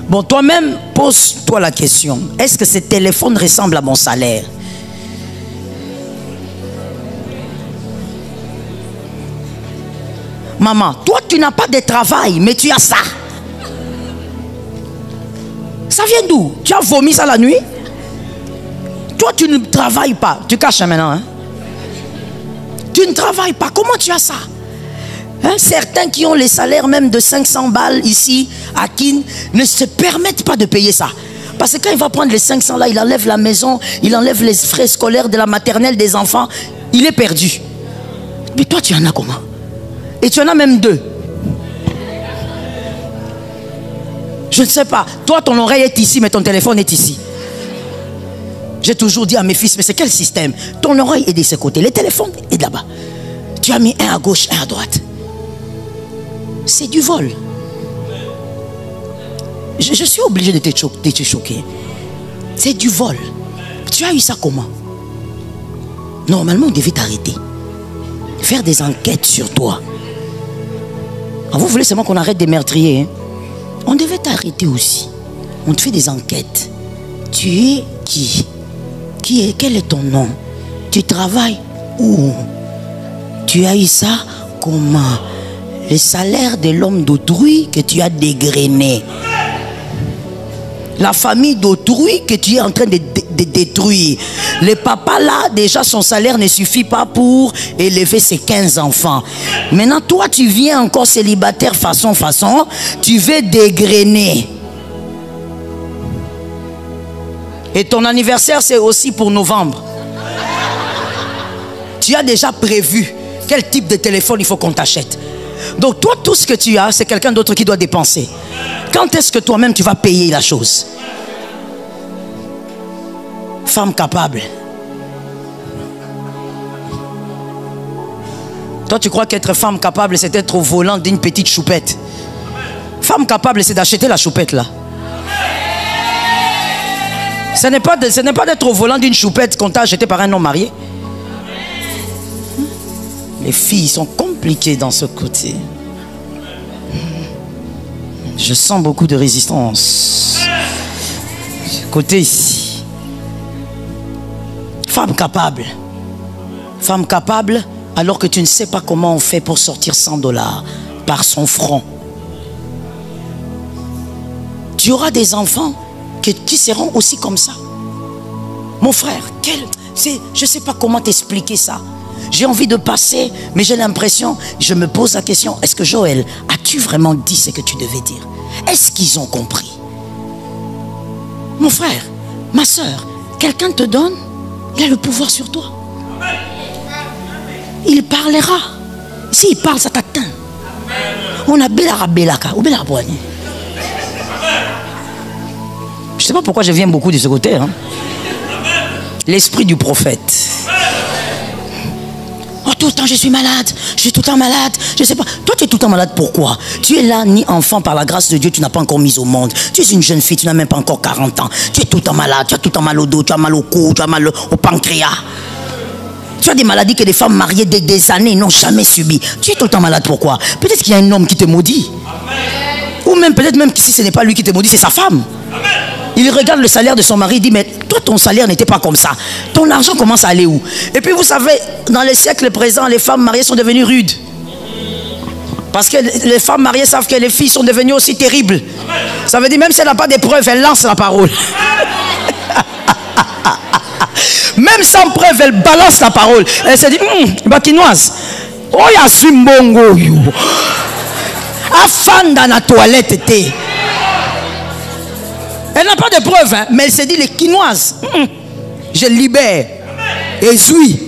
Bon, toi-même, pose-toi la question. Est-ce que ce téléphone ressemble à mon salaire? Maman, toi, tu n'as pas de travail, mais tu as ça. Ça vient d'où? Tu as vomi ça la nuit? Toi, tu ne travailles pas. Tu caches maintenant. Hein? Tu ne travailles pas. Comment tu as ça? Hein? Certains qui ont les salaires même de 500 balles ici, à Kin, ne se permettent pas de payer ça. Parce que quand il va prendre les 500 là, il enlève la maison, il enlève les frais scolaires de la maternelle des enfants. Il est perdu. Mais toi, tu en as comment? Et tu en as même deux. Je ne sais pas. Toi, ton oreille est ici, mais ton téléphone est ici. J'ai toujours dit à mes fils, mais c'est quel système? Ton oreille est de ce côté, le téléphone est de là-bas. Tu as mis un à gauche, un à droite. C'est du vol. Je suis obligé de te choquer. C'est du vol. Tu as eu ça comment? Normalement, on devait t'arrêter. Faire des enquêtes sur toi. Vous voulez seulement qu'on arrête des meurtriers, hein? On devait t'arrêter aussi. On te fait des enquêtes. Tu es qui? Quel est ton nom? Tu travailles où? Tu as eu ça comment? Le salaire de l'homme d'autrui que tu as dégrainé. La famille d'autrui que tu es en train de détruire. Le papa là, déjà son salaire ne suffit pas pour élever ses 15 enfants. Maintenant, toi, tu viens encore célibataire façon, tu veux dégrainer. Et ton anniversaire, c'est aussi pour novembre. Tu as déjà prévu Quel type de téléphone il faut qu'on t'achète? Donc toi, tout ce que tu as, c'est quelqu'un d'autre qui doit dépenser. Quand est-ce que toi-même tu vas payer la chose? Femme capable. Toi, tu crois qu'être femme capable, c'est être au volant d'une petite choupette. Femme capable, c'est d'acheter la choupette là. Ce n'est pas d'être au volant d'une choupette qu'on t'a acheté par un homme marié. Les filles sont compliquées dans ce côté. Je sens beaucoup de résistance. Côté ici. Femme capable. Femme capable, alors que tu ne sais pas comment on fait pour sortir 100 $ par son front. Tu auras des enfants qui seront aussi comme ça. Mon frère, je ne sais pas comment t'expliquer ça. J'ai envie de passer, mais j'ai l'impression, je me pose la question, est-ce que Joël, as-tu vraiment dit ce que tu devais dire? Est-ce qu'ils ont compris? Mon frère, ma soeur, quelqu'un te donne, il a le pouvoir sur toi. Il parlera. S'il parle, ça t'atteint. On a belaka, ou belabouani. Je ne sais pas pourquoi je viens beaucoup de ce côté. Hein. L'esprit du prophète. Oh, tout le temps je suis malade. Je suis tout le temps malade. Je ne sais pas. Toi, tu es tout le temps malade. Pourquoi? Tu es là, ni enfant, par la grâce de Dieu, tu n'as pas encore mis au monde. Tu es une jeune fille, tu n'as même pas encore 40 ans. Tu es tout le temps malade. Tu as tout le temps mal au dos, tu as mal au cou, tu as mal au pancréas. Tu as des maladies que les femmes mariées des années n'ont jamais subies. Tu es tout le temps malade. Pourquoi? Peut-être qu'il y a un homme qui te maudit. Ou même, peut-être même que si ce n'est pas lui qui te maudit, c'est sa femme. Il regarde le salaire de son mari, il dit, mais toi, ton salaire n'était pas comme ça. Ton argent commence à aller où? Et puis, vous savez, dans les siècles présents, les femmes mariées sont devenues rudes. Parce que les femmes mariées savent que les filles sont devenues aussi terribles. Ça veut dire, même si elle n'a pas d'épreuve, elle lance la parole. Même sans preuve, elle balance la parole. Elle se dit, bakinoise, oh, ya simbongo yo. Afin dans la toilette, était. Elle n'a pas de preuve, hein, mais elle s'est dit, les quinoises, je libère. Et suis.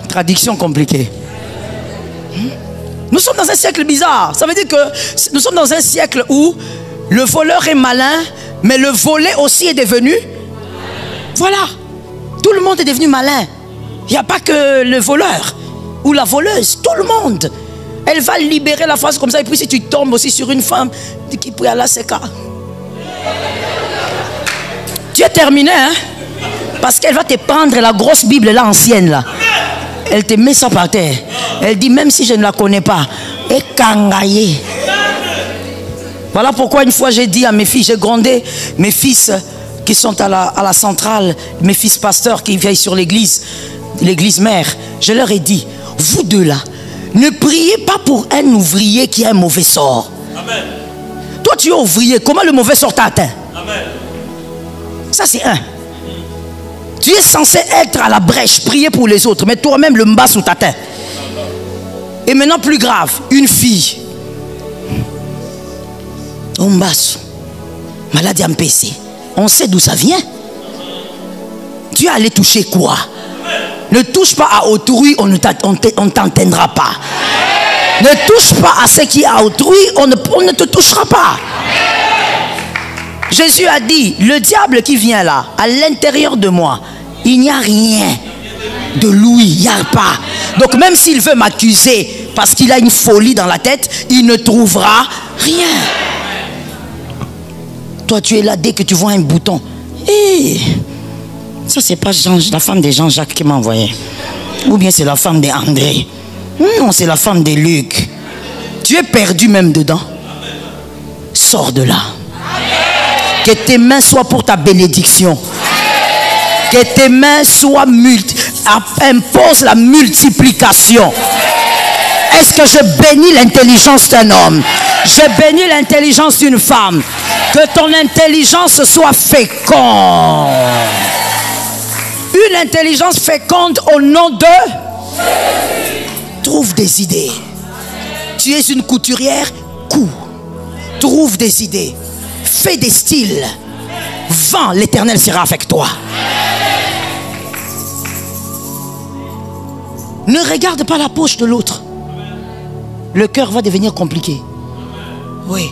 Traduction compliquée. Nous sommes dans un siècle bizarre. Ça veut dire que nous sommes dans un siècle où le voleur est malin, mais le volé aussi est devenu. Voilà. Tout le monde est devenu malin. Il n'y a pas que le voleur ou la voleuse. Tout le monde. Elle va libérer la face comme ça. Et puis si tu tombes aussi sur une femme qui prie à la séca. Tu es terminé, hein? Parce qu'elle va te prendre la grosse Bible là, ancienne là. Elle te met ça par terre. Elle dit, même si je ne la connais pas, et kangaye. Voilà pourquoi une fois j'ai dit à mes filles, j'ai grondé mes fils qui sont à la centrale, mes fils pasteurs qui veillent sur l'église mère. Je leur ai dit, vous deux là, ne priez pas pour un ouvrier qui a un mauvais sort. Amen. Toi tu es ouvrier, comment le mauvais sort t'a atteint? Amen. Ça c'est un. Tu es censé être à la brèche, prier pour les autres, mais toi-même le mbassou t'atteint. Et maintenant plus grave, une fille. Mbassou, maladie MPC. On sait d'où ça vient. Tu es allé toucher quoi? Ne touche pas à autrui, on ne t'entendra pas. Ne touche pas à ce qui est à autrui, on ne te touchera pas. Jésus a dit, le diable qui vient là, à l'intérieur de moi, il n'y a rien de lui, il n'y a pas. Donc même s'il veut m'accuser parce qu'il a une folie dans la tête, il ne trouvera rien. Toi tu es là, dès que tu vois un bouton, hey, ça c'est pas la femme de Jean-Jacques qui m'a envoyé. Ou bien c'est la femme d'André. Non, c'est la femme de Luc. Tu es perdu même dedans. Sors de là. Que tes mains soient pour ta bénédiction. Que tes mains soient impose la multiplication. Est-ce que je bénis l'intelligence d'un homme? Je bénis l'intelligence d'une femme. Que ton intelligence soit féconde. Une intelligence féconde au nom de Jésus. Trouve des idées. Tu es une couturière, couds. Trouve des idées. Fais des styles. Vends, l'Éternel sera avec toi. Ne regarde pas la poche de l'autre. Le cœur va devenir compliqué. Oui.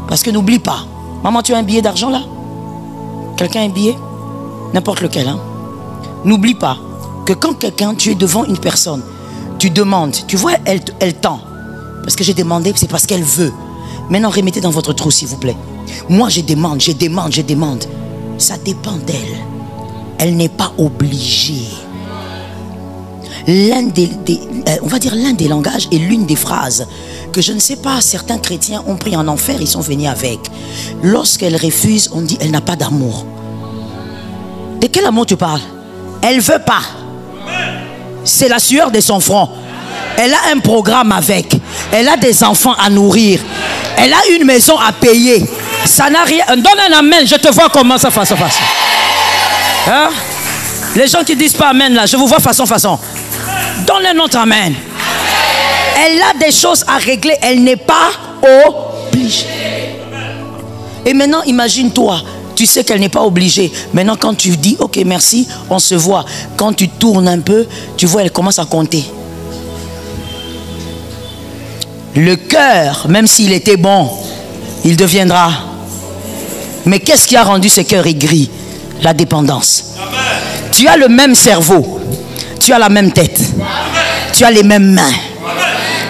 Parce que n'oublie pas. Maman, tu as un billet d'argent là? Quelqu'un a un billet? N'importe lequel. Hein? N'oublie pas que quand quelqu'un, tu es devant une personne, tu demandes, tu vois, elle tend. Parce que j'ai demandé, c'est parce qu'elle veut. Maintenant, remettez dans votre trou, s'il vous plaît. Moi, je demande. Ça dépend d'elle. Elle n'est pas obligée. On va dire l'un des langages et l'une des phrases que je ne sais pas, certains chrétiens ont pris en enfer, ils sont venus avec. Lorsqu'elle refuse, on dit elle n'a pas d'amour. De quel amour tu parles? Elle ne veut pas. C'est la sueur de son front. Elle a un programme avec. Elle a des enfants à nourrir. Elle a une maison à payer. Ça n'a rien. Donne un amen, je te vois comment ça face à face. Hein? Les gens qui disent pas amen là, je vous vois façon. Donne un autre amen. Elle a des choses à régler. Elle n'est pas obligée. Et maintenant, imagine-toi. Tu sais qu'elle n'est pas obligée. Maintenant, quand tu dis, ok, merci, on se voit. Quand tu tournes un peu, tu vois, elle commence à compter. Le cœur, même s'il était bon, il deviendra. Mais qu'est-ce qui a rendu ce cœur aigri? La dépendance. Amen. Tu as le même cerveau. Tu as la même tête. Amen. Tu as les mêmes mains. Amen.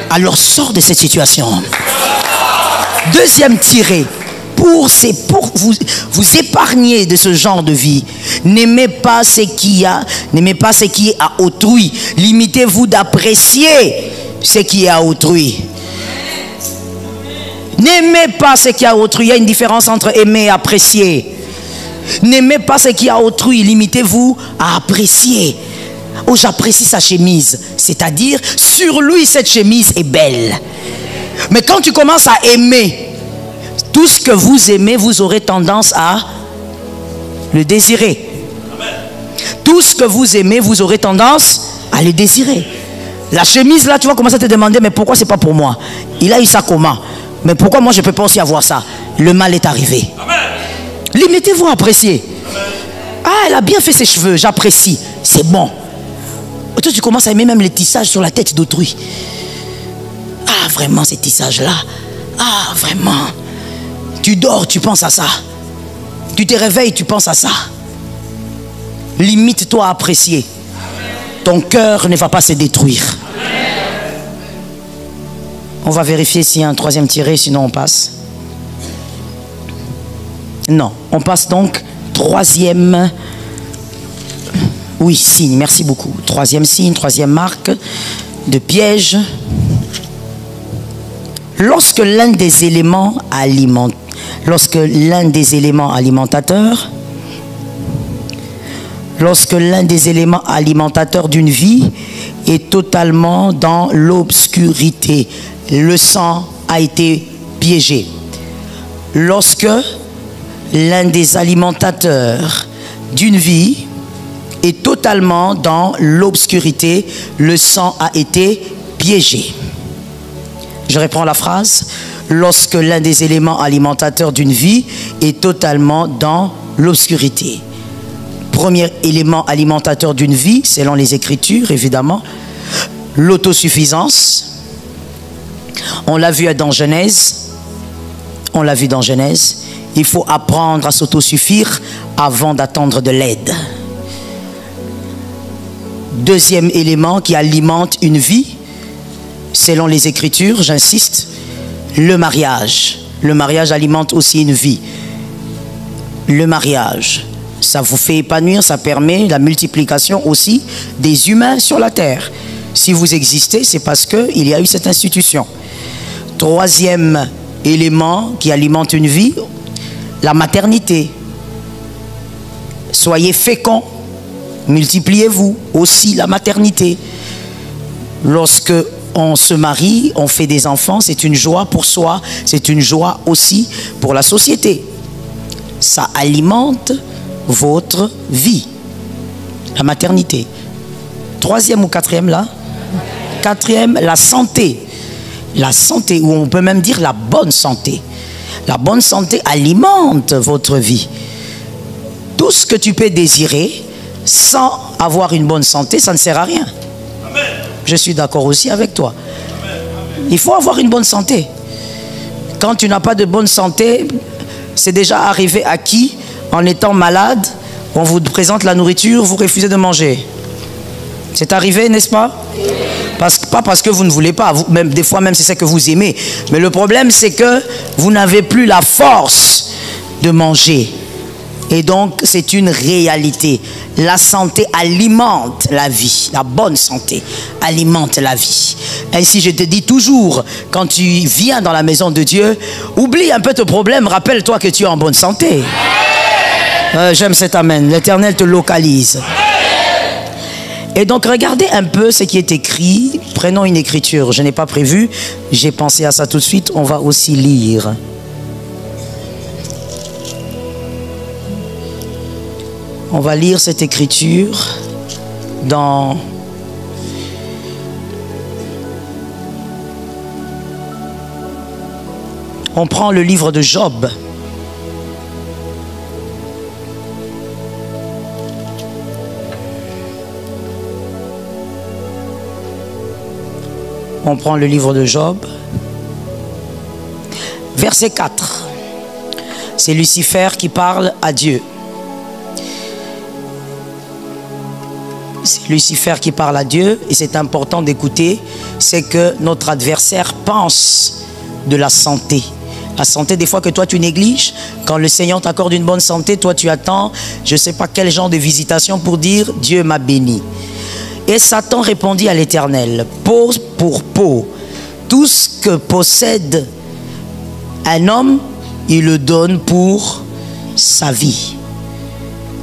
Alors sors de cette situation. Deuxième tiré. Pour vous épargner de ce genre de vie, n'aimez pas ce qui est à autrui. Limitez-vous d'apprécier ce qui est à autrui. N'aimez pas ce qui est à autrui. Il y a une différence entre aimer et apprécier. N'aimez pas ce qui est à autrui. Limitez-vous à apprécier. Oh, j'apprécie sa chemise. C'est-à-dire, sur lui, cette chemise est belle. Mais quand tu commences à aimer, tout ce que vous aimez, vous aurez tendance à le désirer. Amen. Tout ce que vous aimez, vous aurez tendance à le désirer. La chemise là, tu vas commencer à te demander, mais pourquoi c'est pas pour moi? Il a eu ça comment? Mais pourquoi moi je ne peux pas aussi avoir ça? Le mal est arrivé. Limitez-vous à apprécier. Amen. Ah, elle a bien fait ses cheveux, j'apprécie. C'est bon. Et toi, tu commences à aimer même les tissages sur la tête d'autrui. Ah, vraiment, ces tissages-là. Ah, vraiment. Tu dors, tu penses à ça. Tu te réveilles, tu penses à ça. Limite-toi à apprécier. Ton cœur ne va pas se détruire. On va vérifier s'il y a un troisième tiré, sinon on passe. Non, on passe donc troisième. Oui, signe, merci beaucoup. Troisième signe, troisième marque de piège. Lorsque l'un des éléments alimentateurs d'une vie est totalement dans l'obscurité, le sang a été piégé. Lorsque l'un des alimentateurs d'une vie est totalement dans l'obscurité, le sang a été piégé. Je reprends la phrase. Lorsque l'un des éléments alimentateurs d'une vie est totalement dans l'obscurité. Premier élément alimentateur d'une vie, selon les Écritures, évidemment, l'autosuffisance. On l'a vu dans Genèse. Il faut apprendre à s'autosuffire avant d'attendre de l'aide. Deuxième élément qui alimente une vie, selon les Écritures, j'insiste, le mariage. Le mariage alimente aussi une vie. Le mariage, ça vous fait épanouir, ça permet la multiplication aussi des humains sur la terre. Si vous existez, c'est parce qu'il y a eu cette institution. Troisième élément qui alimente une vie, la maternité. Soyez féconds, multipliez-vous, aussi la maternité. Lorsque on se marie, on fait des enfants, c'est une joie pour soi, c'est une joie aussi pour la société. Ça alimente votre vie. La maternité. Troisième ou quatrième là? Quatrième, la santé. La santé, ou on peut même dire la bonne santé. La bonne santé alimente votre vie. Tout ce que tu peux désirer sans avoir une bonne santé, ça ne sert à rien. Je suis d'accord aussi avec toi. Il faut avoir une bonne santé. Quand tu n'as pas de bonne santé, c'est déjà arrivé à qui, en étant malade, on vous présente la nourriture, vous refusez de manger. C'est arrivé, n'est-ce pas? Pas parce que vous ne voulez pas, même, des fois même c'est ça que vous aimez. Mais le problème c'est que vous n'avez plus la force de manger. Et donc c'est une réalité. La santé alimente la vie. La bonne santé alimente la vie. Ainsi je te dis toujours, quand tu viens dans la maison de Dieu, oublie un peu tes problèmes, rappelle-toi que tu es en bonne santé. J'aime cet amen. L'Éternel te localise. Et donc regardez un peu ce qui est écrit. Prenons une écriture. Je n'ai pas prévu. J'ai pensé à ça tout de suite. On va aussi lire. On va lire cette écriture dans... On prend le livre de Job. On prend le livre de Job. Verset 4. C'est Lucifer qui parle à Dieu. C'est Lucifer qui parle à Dieu. Et c'est important d'écouter. C'est que notre adversaire pense de la santé. La santé, des fois que toi tu négliges. Quand le Seigneur t'accorde une bonne santé, toi tu attends, je ne sais pas quel genre de visitation pour dire Dieu m'a béni. Et Satan répondit à l'Éternel, peau pour peau, tout ce que possède un homme, il le donne pour sa vie.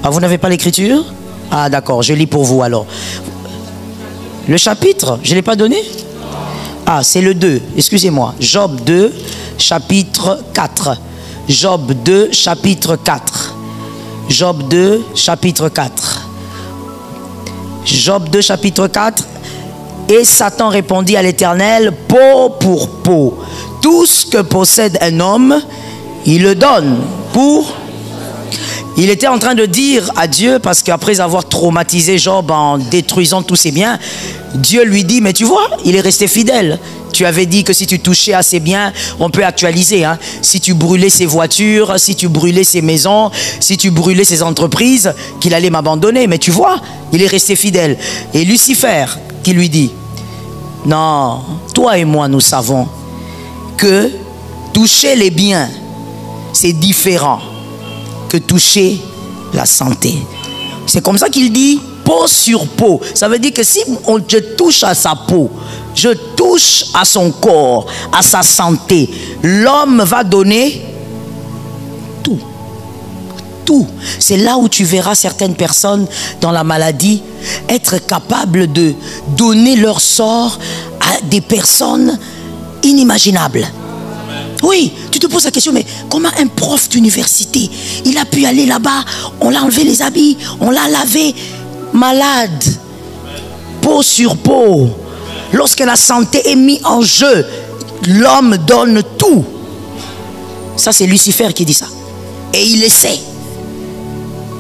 Ah, vous n'avez pas l'écriture? Ah d'accord, je lis pour vous alors. Le chapitre, je ne l'ai pas donné? Ah, c'est le 2, excusez-moi. Job 2, chapitre 4. Job 2, chapitre 4. Job 2, chapitre 4. Job 2, chapitre 4. Et Satan répondit à l'Éternel, peau pour peau. Tout ce que possède un homme, il le donne pour... Il était en train de dire à Dieu, parce qu'après avoir traumatisé Job en détruisant tous ses biens, Dieu lui dit, mais tu vois, il est resté fidèle. Tu avais dit que si tu touchais à ses biens, on peut actualiser. Hein? Si tu brûlais ses voitures, si tu brûlais ses maisons, si tu brûlais ses entreprises, qu'il allait m'abandonner. Mais tu vois, il est resté fidèle. Et Lucifer qui lui dit, non, toi et moi nous savons que toucher les biens, c'est différent que toucher la santé. C'est comme ça qu'il dit peau sur peau. Ça veut dire que si je touche à sa peau, je touche à son corps, à sa santé, l'homme va donner tout. Tout. C'est là où tu verras certaines personnes dans la maladie être capables de donner leur sort à des personnes inimaginables. Oui, tu te poses la question, mais comment un prof d'université, il a pu aller là-bas, on l'a enlevé les habits, on l'a lavé, malade, peau sur peau. Lorsque la santé est mise en jeu, l'homme donne tout. Ça, c'est Lucifer qui dit ça. Et il le sait.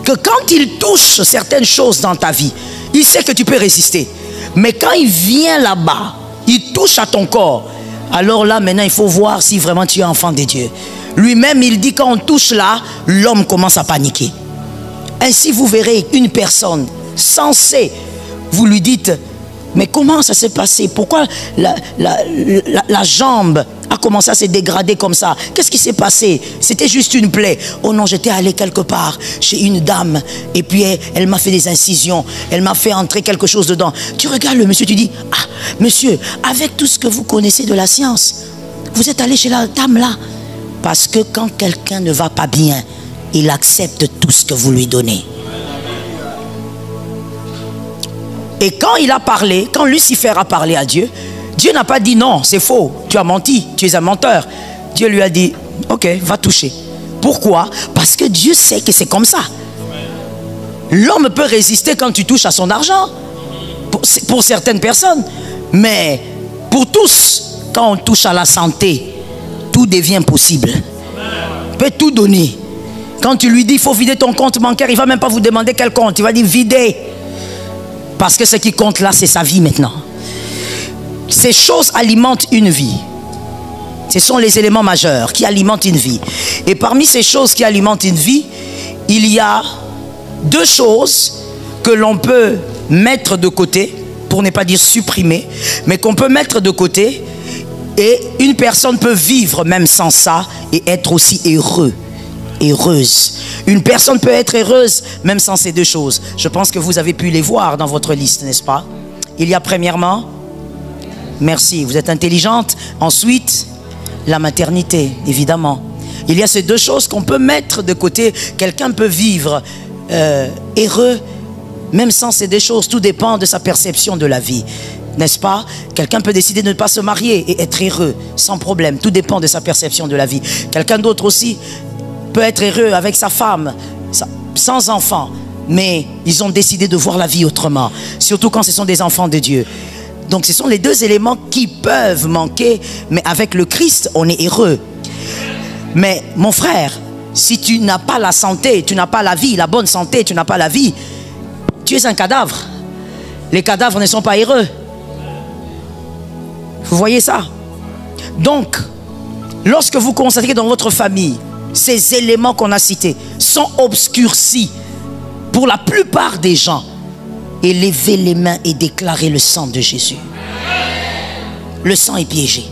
Que quand il touche certaines choses dans ta vie, il sait que tu peux résister. Mais quand il vient là-bas, il touche à ton corps. Alors là, maintenant, il faut voir si vraiment tu es enfant de Dieu. Lui-même, il dit quand on touche là, l'homme commence à paniquer. Ainsi, vous verrez une personne censée, vous lui dites, mais comment ça s'est passé? Pourquoi la jambe a commencé à se dégrader comme ça? Qu'est-ce qui s'est passé? C'était juste une plaie. Oh non, j'étais allé quelque part chez une dame et puis elle m'a fait des incisions. Elle m'a fait entrer quelque chose dedans. Tu regardes le monsieur, tu dis, ah, monsieur, avec tout ce que vous connaissez de la science, vous êtes allé chez la dame là. Parce que quand quelqu'un ne va pas bien, il accepte tout ce que vous lui donnez. Et quand il a parlé, quand Lucifer a parlé à Dieu, Dieu n'a pas dit non, c'est faux, tu as menti, tu es un menteur. Dieu lui a dit, ok, va toucher. Pourquoi? Parce que Dieu sait que c'est comme ça. L'homme peut résister quand tu touches à son argent, pour certaines personnes. Mais pour tous, quand on touche à la santé, tout devient possible. Il peut tout donner. Quand tu lui dis, il faut vider ton compte bancaire, il ne va même pas vous demander quel compte. Il va dire, vider. Parce que ce qui compte là, c'est sa vie maintenant. ces choses alimentent une vie. Ce sont les éléments majeurs qui alimentent une vie. Et parmi ces choses qui alimentent une vie, il y a deux choses que l'on peut mettre de côté, pour ne pas dire supprimer, mais qu'on peut mettre de côté. Et une personne peut vivre même sans ça et être aussi heureuse. Une personne peut être heureuse même sans ces deux choses. Je pense que vous avez pu les voir dans votre liste, n'est-ce pas? Il y a premièrement, merci, vous êtes intelligente. Ensuite, la maternité, évidemment. Il y a ces deux choses qu'on peut mettre de côté. Quelqu'un peut vivre heureux même sans ces deux choses. Tout dépend de sa perception de la vie, n'est-ce pas? Quelqu'un peut décider de ne pas se marier et être heureux sans problème. Tout dépend de sa perception de la vie. Quelqu'un d'autre aussi peut être heureux avec sa femme sans enfant, mais ils ont décidé de voir la vie autrement, surtout quand ce sont des enfants de Dieu. Donc ce sont les deux éléments qui peuvent manquer, mais avec le Christ on est heureux. Mais mon frère, si tu n'as pas la santé, tu n'as pas la vie, la bonne santé, tu n'as pas la vie, tu es un cadavre. Les cadavres ne sont pas heureux. Vous voyez ça? Donc, lorsque vous constatez que dans votre famille, ces éléments qu'on a cités sont obscurcis pour la plupart des gens, élevez les mains et déclarez le sang de Jésus. Le sang est piégé.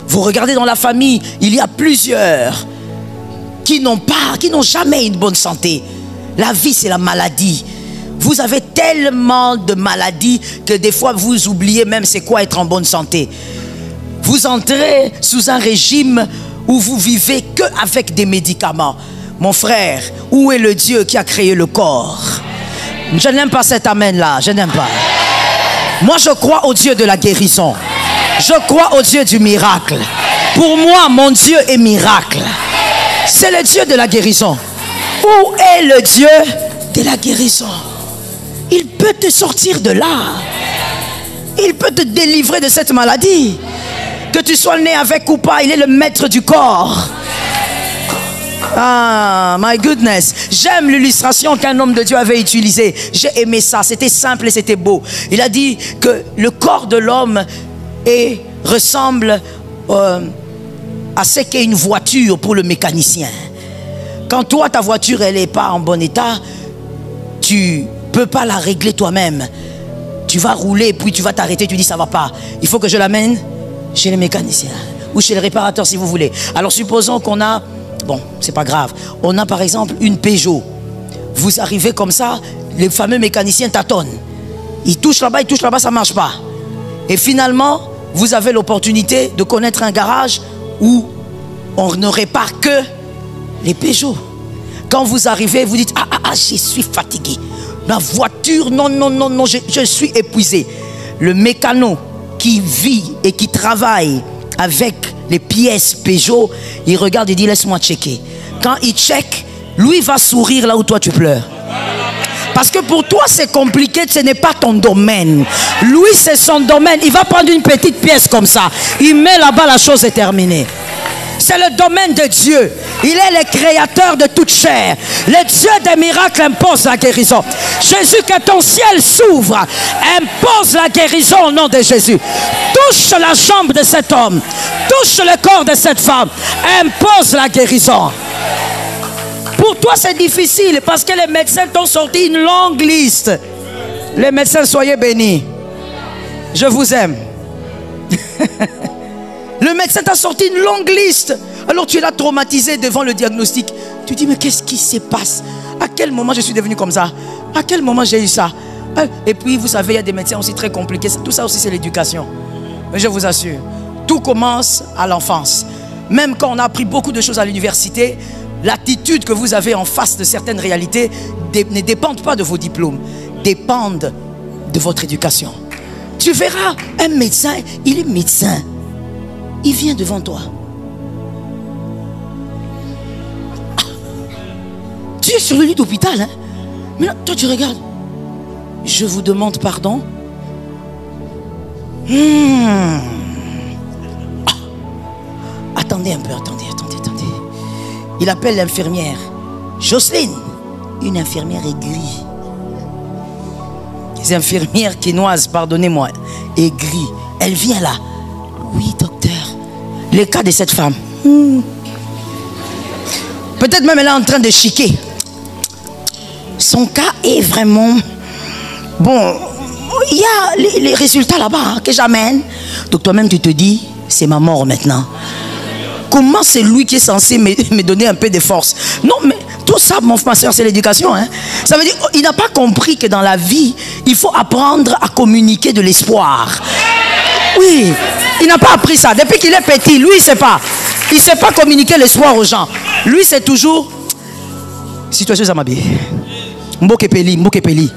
Vous regardez dans la famille, il y a plusieurs qui n'ont jamais une bonne santé. La vie, c'est la maladie. Vous avez tellement de maladies que des fois vous oubliez même c'est quoi être en bonne santé. Vous entrez sous un régime où vous vivez que avec des médicaments. Mon frère, où est le Dieu qui a créé le corps? Je n'aime pas cet amen là, je n'aime pas. Moi je crois au Dieu de la guérison. Je crois au Dieu du miracle. Pour moi, mon Dieu est miracle. C'est le Dieu de la guérison. Où est le Dieu de la guérison? Il peut te sortir de là. Il peut te délivrer de cette maladie. Que tu sois né avec ou pas, il est le maître du corps. Ah, my goodness. J'aime l'illustration qu'un homme de Dieu avait utilisée. J'ai aimé ça. C'était simple et c'était beau. Il a dit que le corps de l'homme ressemble à ce qu'est une voiture pour le mécanicien. Quand toi, ta voiture, elle n'est pas en bon état, tu ne peux pas la régler toi-même. Tu vas rouler, puis tu vas t'arrêter, tu dis ça ne va pas. Il faut que je l'amène chez le mécanicien ou chez le réparateur si vous voulez. Alors supposons qu'on a, bon, c'est pas grave, on a par exemple une Peugeot. Vous arrivez comme ça, les fameux mécaniciens tâtonnent. Ils touchent là-bas, ça ne marche pas. Et finalement, vous avez l'opportunité de connaître un garage où on ne répare que les Peugeot. Quand vous arrivez, vous dites je suis fatigué. Ma voiture, non, je suis épuisé. Le mécano qui vit et qui travaille avec les pièces Peugeot, il regarde et dit laisse-moi checker. Quand il check, lui va sourire là où toi tu pleures. Parce que pour toi c'est compliqué, ce n'est pas ton domaine. Lui c'est son domaine. Il va prendre une petite pièce comme ça, il met là-bas, la chose est terminée. C'est le domaine de Dieu. Il est le créateur de toute chair. Le Dieu des miracles impose la guérison. Jésus, que ton ciel s'ouvre. Impose la guérison au nom de Jésus. Touche la jambe de cet homme. Touche le corps de cette femme. Impose la guérison. Pour toi c'est difficile parce que les médecins t'ont sorti une longue liste. Les médecins, soyez bénis. Je vous aime. Le médecin t'a sorti une longue liste. Alors tu es là traumatisé devant le diagnostic. Tu dis mais qu'est-ce qui se passe? À quel moment je suis devenu comme ça? À quel moment j'ai eu ça? Et puis vous savez, il y a des médecins aussi très compliqués. Tout ça aussi c'est l'éducation. Mais je vous assure, tout commence à l'enfance. Même quand on a appris beaucoup de choses à l'université, l'attitude que vous avez en face de certaines réalités ne dépendent pas de vos diplômes, dépendent de votre éducation. Tu verras un médecin, il est médecin. Il vient devant toi. Tu es sur le lit d'hôpital, hein? Mais là, toi tu regardes. Je vous demande pardon. Attendez un peu, attendez. Il appelle l'infirmière. Jocelyne, une infirmière aigrie. Les infirmières quinoises, pardonnez-moi, aigries. Elle vient là. Oui, docteur. Le cas de cette femme. Peut-être même elle est en train de chiquer. Son cas est vraiment... Bon, il y a les résultats là-bas hein, que j'amène. Donc toi-même tu te dis, c'est ma mort maintenant. Comment c'est lui qui est censé me donner un peu de force? Non, mais tout ça, ma soeur, c'est l'éducation. Hein? Ça veut dire il n'a pas compris que dans la vie, il faut apprendre à communiquer de l'espoir. Oui, il n'a pas appris ça. Depuis qu'il est petit, lui, il ne sait pas. Il ne sait pas communiquer l'espoir aux gens. Lui, c'est toujours... Situation Zamabi. Mbokepeli, Mbokepeli.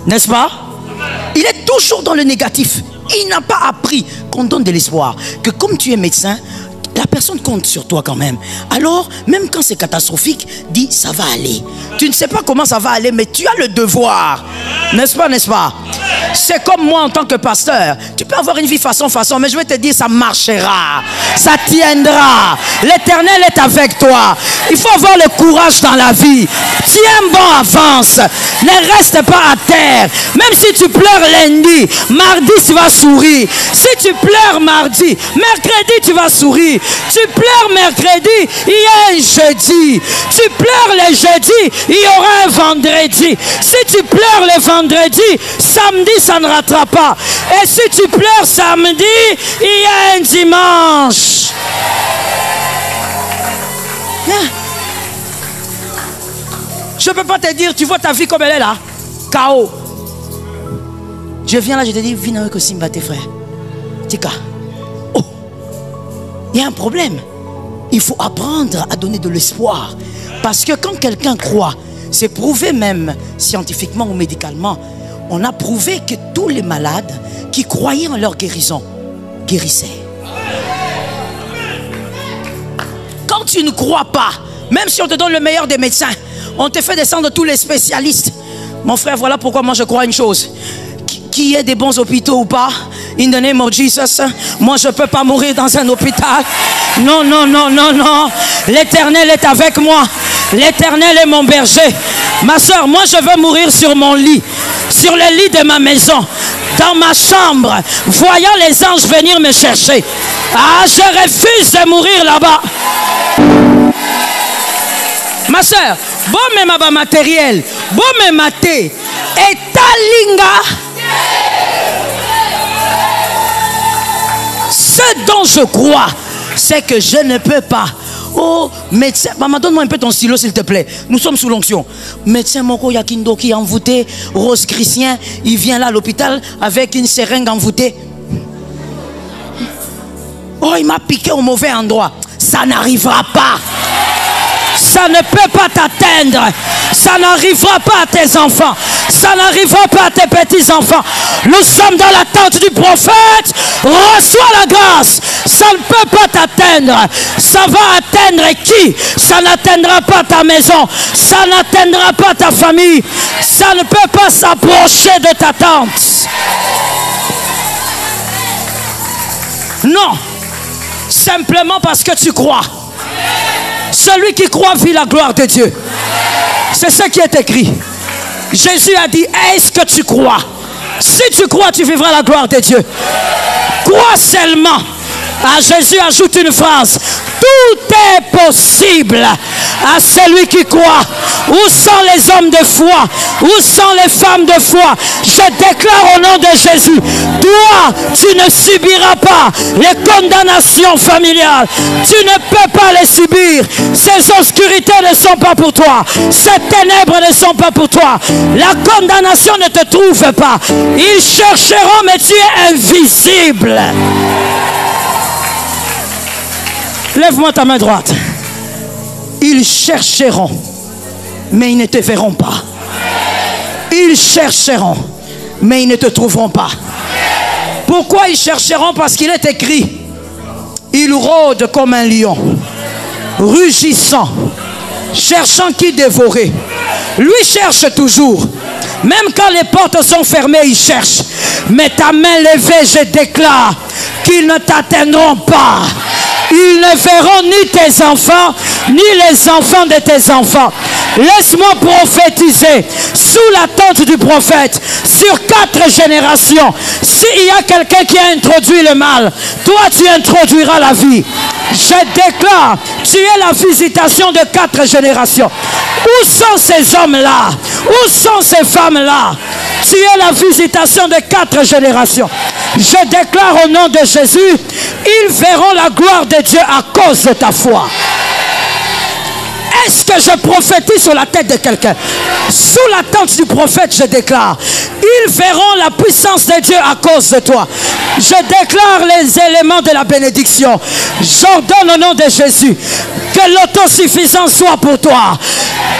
N'est-ce pas? Il est toujours dans le négatif. Il n'a pas appris qu'on donne de l'espoir. Que comme tu es médecin, la personne compte sur toi quand même. Alors, même quand c'est catastrophique, dis ça va aller. Tu ne sais pas comment ça va aller, mais tu as le devoir. N'est-ce pas, n'est-ce pas? C'est comme moi en tant que pasteur. Tu peux avoir une vie façon, mais je vais te dire, ça marchera. Ça tiendra. L'Éternel est avec toi. Il faut avoir le courage dans la vie. Tiens bon, avance. Ne reste pas à terre. Même si tu pleures lundi, mardi, tu vas sourire. Si tu pleures mardi, mercredi, tu vas sourire. Tu pleures mercredi, il y a un jeudi. Tu pleures le jeudi, il y aura un vendredi. Si tu pleures le vendredi, samedi, ça ne rattrape pas. Et si tu pleures samedi, il y a un dimanche. Je ne peux pas te dire, tu vois ta vie comme elle est là. Chaos. Je viens là, je te dis, viens avec Simba, tes frères. Tika. Oh, il y a un problème. Il faut apprendre à donner de l'espoir. Parce que quand quelqu'un croit, c'est prouvé même scientifiquement ou médicalement, on a prouvé que tous les malades qui croyaient en leur guérison guérissaient. Quand tu ne crois pas, même si on te donne le meilleur des médecins, on te fait descendre tous les spécialistes. Mon frère, voilà pourquoi moi je crois une chose. Qu'il y ait des bons hôpitaux ou pas, in the name of Jesus, moi je ne peux pas mourir dans un hôpital. Non, non, non, non, non. L'Éternel est avec moi. L'Éternel est mon berger. Ma soeur, moi je veux mourir sur mon lit. Sur le lit de ma maison. Dans ma chambre. Voyant les anges venir me chercher. Ah, je refuse de mourir là-bas. Ma soeur, bon mais ma matériel. Bon mais ma thé. Et talinga. Ce dont je crois, c'est que je ne peux pas. Oh, médecin, maman, donne-moi un peu ton stylo, s'il te plaît. Nous sommes sous l'onction. Médecin Moko Yakindo qui est envoûté, Rose Christian, il vient là à l'hôpital avec une seringue envoûtée. Oh, il m'a piqué au mauvais endroit. Ça n'arrivera pas. Ça ne peut pas t'atteindre. Ça n'arrivera pas à tes enfants. Ça n'arrivera pas à tes petits-enfants. Nous sommes dans l'attente du prophète. Reçois la grâce. Ça ne peut pas t'atteindre. Ça va atteindre qui? Ça n'atteindra pas ta maison. Ça n'atteindra pas ta famille. Ça ne peut pas s'approcher de ta tante. Non. Simplement parce que tu crois. Celui qui croit vit la gloire de Dieu. C'est ce qui est écrit. Jésus a dit, est-ce que tu crois? Si tu crois, tu vivras la gloire de Dieu. Crois seulement. Ah, Jésus ajoute une phrase. Tout est possible à celui qui croit. Où sont les hommes de foi? Où sont les femmes de foi? Je déclare au nom de Jésus, toi, tu ne subiras pas les condamnations familiales. Tu ne peux pas les subir. Ces obscurités ne sont pas pour toi. Ces ténèbres ne sont pas pour toi. La condamnation ne te trouve pas. Ils chercheront, mais tu es invisible. Lève-moi ta main droite. Ils chercheront, mais ils ne te verront pas. Ils chercheront, mais ils ne te trouveront pas. Pourquoi ils chercheront? Parce qu'il est écrit, ils rôdent comme un lion, rugissant, cherchant qui dévorer. Lui cherche toujours. Même quand les portes sont fermées, il cherche. Mais ta main levée, je déclare qu'ils ne t'atteindront pas. Ils ne verront ni tes enfants, ni les enfants de tes enfants. Laisse-moi prophétiser sous la tente du prophète sur 4 générations. S'il y a quelqu'un qui a introduit le mal, toi tu introduiras la vie. Je déclare, tu es la visitation de 4 générations. Où sont ces hommes-là? Où sont ces femmes-là? Tu es la visitation de 4 générations. Je déclare au nom de Jésus, ils verront la gloire de Dieu à cause de ta foi. Est-ce que je prophétise sur la tête de quelqu'un? Sous la tente du prophète, je déclare, ils verront la puissance de Dieu à cause de toi. Je déclare les éléments de la bénédiction. J'ordonne au nom de Jésus que l'autosuffisance soit pour toi.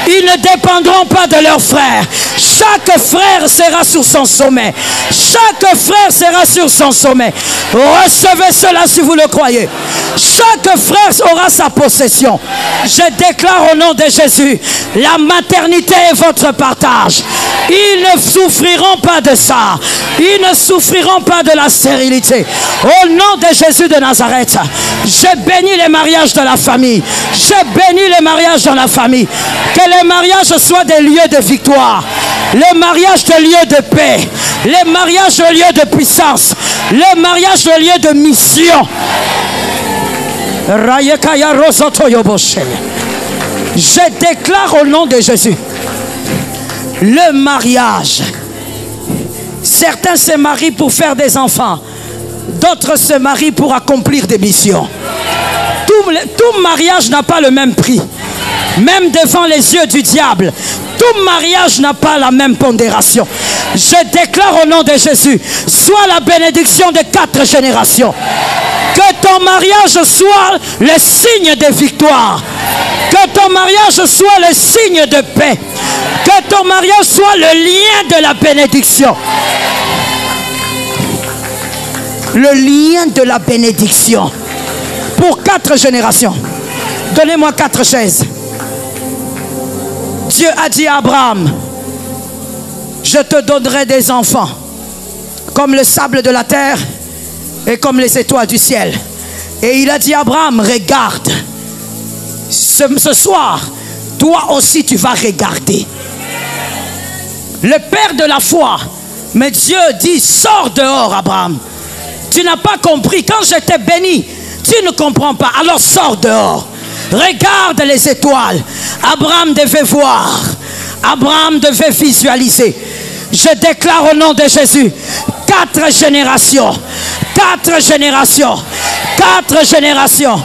Ils ne dépendront pas de leurs frères. Chaque frère sera sur son sommet. Chaque frère sera sur son sommet. Recevez cela si vous le croyez. Chaque frère aura sa possession. Je déclare au nom de Jésus, la maternité est votre partage. Ils ne souffriront pas de ça. Ils ne souffriront pas de la stérilité. Au nom de Jésus de Nazareth, je bénis les mariages de la famille. Je bénis les mariages dans la famille. Que les mariages soient des lieux de victoire. Le mariage de lieu de paix. Le mariage de lieu de puissance. Le mariage de lieu de mission. Je déclare au nom de Jésus le mariage. Certains se marient pour faire des enfants. D'autres se marient pour accomplir des missions. Tout mariage n'a pas le même prix. Même devant les yeux du diable, tout mariage n'a pas la même pondération. Je déclare au nom de Jésus, sois la bénédiction de 4 générations. Que ton mariage soit le signe de victoire. Que ton mariage soit le signe de paix. Que ton mariage soit le lien de la bénédiction. Le lien de la bénédiction. Pour 4 générations. Donnez-moi 4 chaises. Dieu a dit à Abraham, je te donnerai des enfants, comme le sable de la terre et comme les étoiles du ciel. Et il a dit à Abraham, regarde, ce soir, toi aussi tu vas regarder. Le père de la foi, mais Dieu dit, sors dehors Abraham. Tu n'as pas compris, quand je t'ai béni, tu ne comprends pas, alors sors dehors. Regarde les étoiles. Abraham devait voir. Abraham devait visualiser. Je déclare au nom de Jésus 4 générations. 4 générations. 4 générations.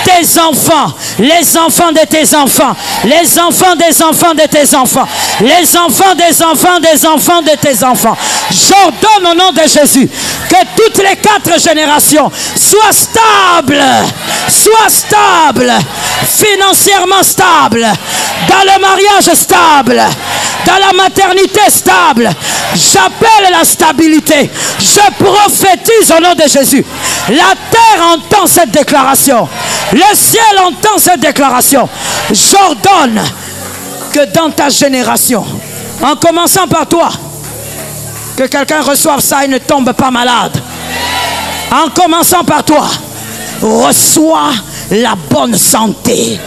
Tes enfants, les enfants de tes enfants, les enfants des enfants de tes enfants, les enfants des enfants des enfants de tes enfants. J'ordonne au nom de Jésus que toutes les 4 générations soient stables, financièrement stables, dans le mariage stable, dans la maternité stable. J'appelle la stabilité. Je prophétise au nom de Jésus. La terre entend cette déclaration. Le ciel entend cette déclaration. J'ordonne que dans ta génération, en commençant par toi, que quelqu'un reçoive ça et ne tombe pas malade. En commençant par toi, reçois la bonne santé.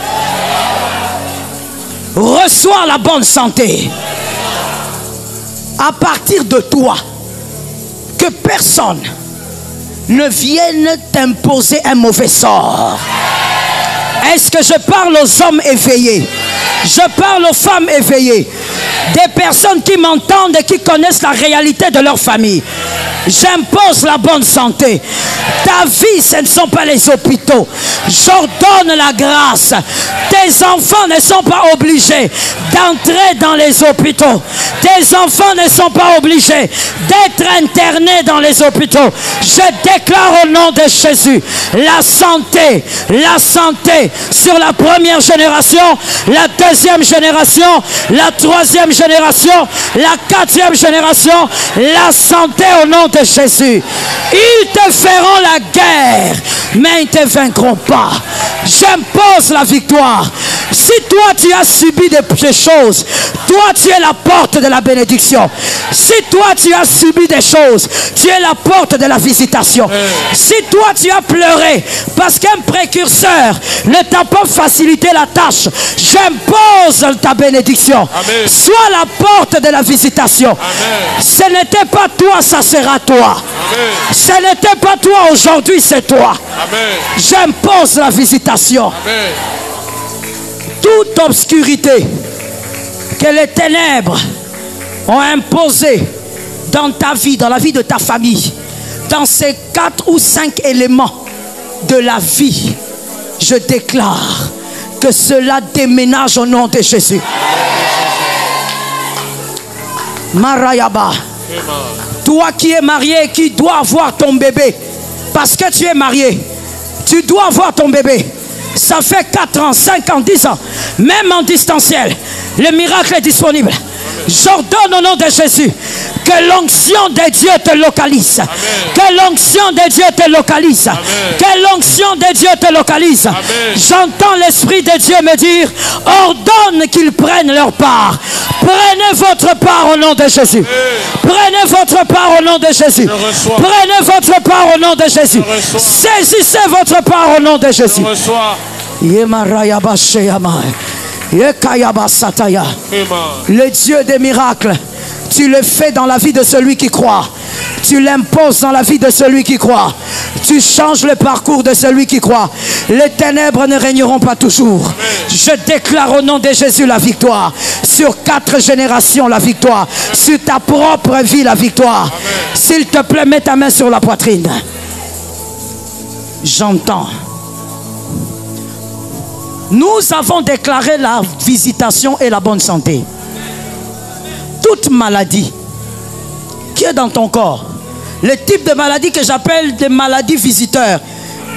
Reçois la bonne santé. À partir de toi, que personne ne vienne t'imposer un mauvais sort. Est-ce que je parle aux hommes éveillés? Je parle aux femmes éveillées. Des personnes qui m'entendent et qui connaissent la réalité de leur famille. J'impose la bonne santé. Ta vie, ce ne sont pas les hôpitaux. J'ordonne la grâce. Tes enfants ne sont pas obligés d'entrer dans les hôpitaux. Tes enfants ne sont pas obligés d'être internés dans les hôpitaux. Je déclare au nom de Jésus la santé sur la première génération, la deuxième génération, la troisième génération, la quatrième génération, la santé au nom de Jésus. Ils te feront la guerre, mais ils ne te vaincront pas. J'impose la victoire. Si toi tu as subi des choses, toi tu es la porte de la bénédiction. Si toi tu as subi des choses, tu es la porte de la visitation. Si toi tu as pleuré parce qu'un précurseur ne t'a pas facilité la tâche, j'impose ta bénédiction. Amen. Sois la porte de la visitation. Amen. Ce n'était pas toi, ça sera toi. Amen. Ce n'était pas toi aujourd'hui, c'est toi. J'impose la visitation. Amen. Toute obscurité que les ténèbres ont imposé dans ta vie, dans la vie de ta famille, dans ces 4 ou 5 éléments de la vie, je déclare que cela déménage au nom de Jésus. Marayaba, toi qui es marié et qui dois avoir ton bébé, parce que tu es marié, tu dois avoir ton bébé. Ça fait 4 ans, 5 ans, 10 ans, même en distanciel, le miracle est disponible. J'ordonne au nom de Jésus que l'onction de Dieu te localise. Amen. Que l'onction de Dieu te localise. Amen. Que l'onction de Dieu te localise. J'entends l'Esprit de Dieu me dire, ordonne qu'ils prennent leur part. Prenez votre part au nom de Jésus. Prenez votre part au nom de Jésus. Prenez votre part au nom de Jésus. Saisissez votre part au nom de Jésus. Le Dieu des miracles, tu le fais dans la vie de celui qui croit. Tu l'imposes dans la vie de celui qui croit. Tu changes le parcours de celui qui croit. Les ténèbres ne régneront pas toujours. Je déclare au nom de Jésus la victoire. Sur 4 générations la victoire. Sur ta propre vie la victoire. S'il te plaît, mets ta main sur la poitrine. J'entends. Nous avons déclaré la visitation et la bonne santé. Toute maladie qui est dans ton corps, le type de maladie que j'appelle des maladies visiteurs,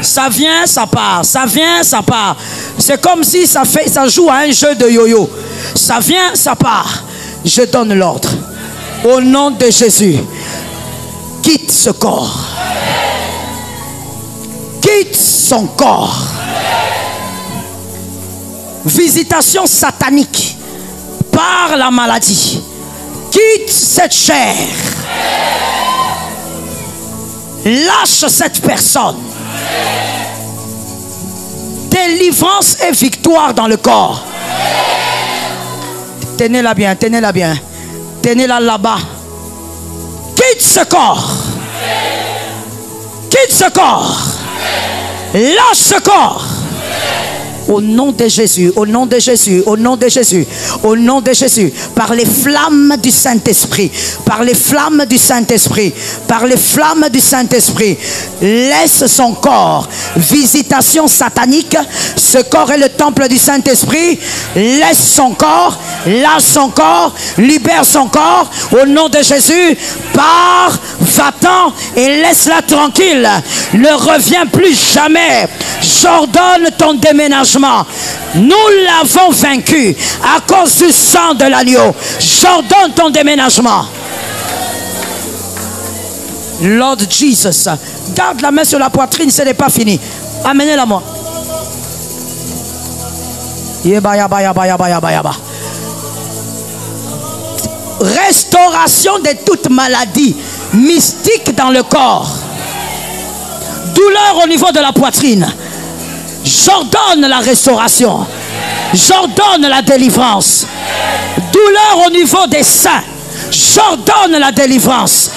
ça vient, ça part, ça vient, ça part. C'est comme si ça joue à un jeu de yo-yo. Ça vient, ça part. Je donne l'ordre. Au nom de Jésus, quitte ce corps. Quitte son corps. Visitation satanique par la maladie. Quitte cette chair. Lâche cette personne. Délivrance et victoire dans le corps. Tenez-la bien, tenez-la bien. Tenez-la là-bas. Quitte ce corps. Quitte ce corps. Lâche ce corps. Au nom de Jésus, au nom de Jésus, au nom de Jésus, au nom de Jésus, par les flammes du Saint-Esprit, par les flammes du Saint-Esprit, par les flammes du Saint-Esprit, laisse son corps. Visitation satanique, ce corps est le temple du Saint-Esprit, laisse son corps, lâche son corps, libère son corps, au nom de Jésus, pars, va-t'en et laisse-la tranquille, ne reviens plus jamais. J'ordonne ton déménagement. Nous l'avons vaincu à cause du sang de l'agneau. J'ordonne ton déménagement. Lord Jesus, garde la main sur la poitrine, ce n'est pas fini. Amenez-la moi. Restauration de toute maladie mystique dans le corps. Douleur au niveau de la poitrine. J'ordonne la restauration. J'ordonne la délivrance. Douleur au niveau des seins. J'ordonne la délivrance.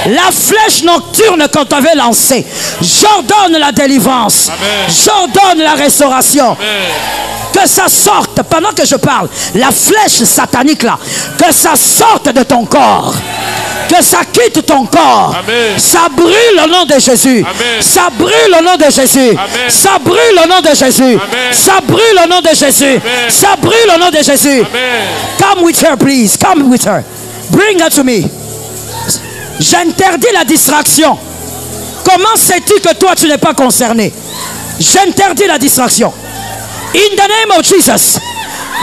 La flèche nocturne qu'on t'avait lancée. J'ordonne la délivrance. J'ordonne la restauration. Que ça sorte pendant que je parle. La flèche satanique là. Que ça sorte de ton corps. Que ça quitte ton corps. Amen. Ça brûle au nom de Jésus. Amen. Ça brûle au nom de Jésus. Amen. Ça brûle au nom de Jésus. Amen. Ça brûle au nom de Jésus. Amen. Ça brûle au nom de Jésus. Amen. Come with her, please. Come with her. Bring her to me. J'interdis la distraction. Comment sais-tu que toi tu n'es pas concerné? J'interdis la distraction. In the name of Jesus.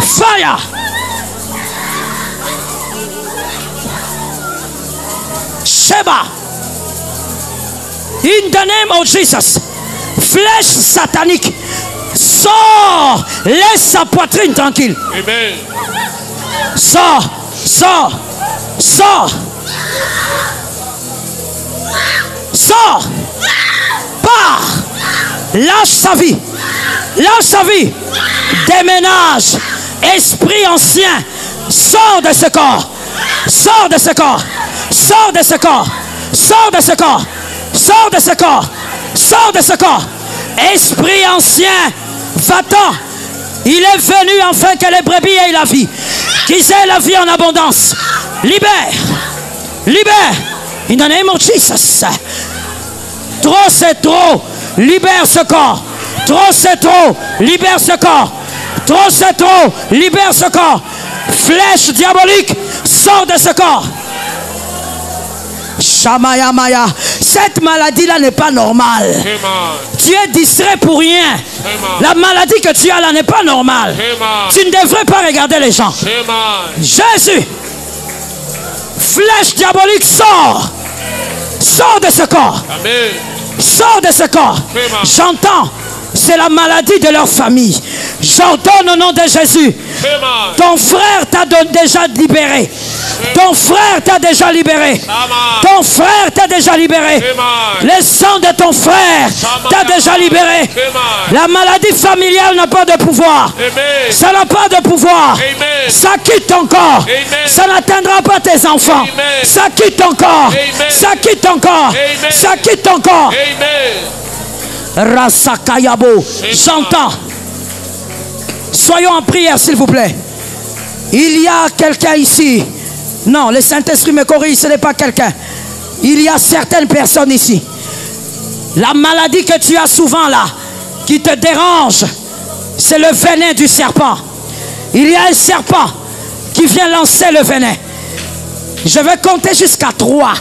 Fire. Sheba. In the name of Jesus. Flèche satanique. Sors. Laisse sa poitrine tranquille. Amen. Sors. Sors. Sors. Sors. Pars. Lâche sa vie. Lâche sa vie. Déménage. Esprit ancien. Sors de ce corps. Sors de ce corps. Sors de ce corps. Sors de ce corps. Sors de ce corps. Sors de ce corps. Esprit ancien. Va-t'en. Il est venu afin que les brebis aient la vie. Qu'ils aient la vie en abondance. Libère. Libère. In the name of Jesus. Trop c'est trop. Libère ce corps. Trop c'est trop. Libère ce corps. Trop c'est trop. Libère ce corps. Flèche diabolique. Sors de ce corps. Shamaya Maya. Cette maladie-là n'est pas normale. Tu es distrait pour rien. La maladie que tu as là n'est pas normale. Tu ne devrais pas regarder les gens. Jésus. Flèche diabolique, sors. Sors de ce corps. Sors de ce corps. J'entends. C'est la maladie de leur famille. J'ordonne au nom de Jésus. Ton frère t'a déjà libéré. Ton frère t'a déjà libéré. Ton frère t'a déjà libéré. Le sang de ton frère t'a déjà libéré. La maladie familiale n'a pas de pouvoir. Ça n'a pas de pouvoir. Ça quitte ton corps. Ça n'atteindra pas tes enfants. Ça quitte ton corps. Ça quitte ton corps. Ça quitte ton corps. Rasakayabo. J'entends. Soyons en prière, s'il vous plaît. Il y a quelqu'un ici. Non, le Saint-Esprit me corrige, ce n'est pas quelqu'un. Il y a certaines personnes ici. La maladie que tu as souvent là, qui te dérange, c'est le venin du serpent. Il y a un serpent qui vient lancer le venin. Je vais compter jusqu'à 3.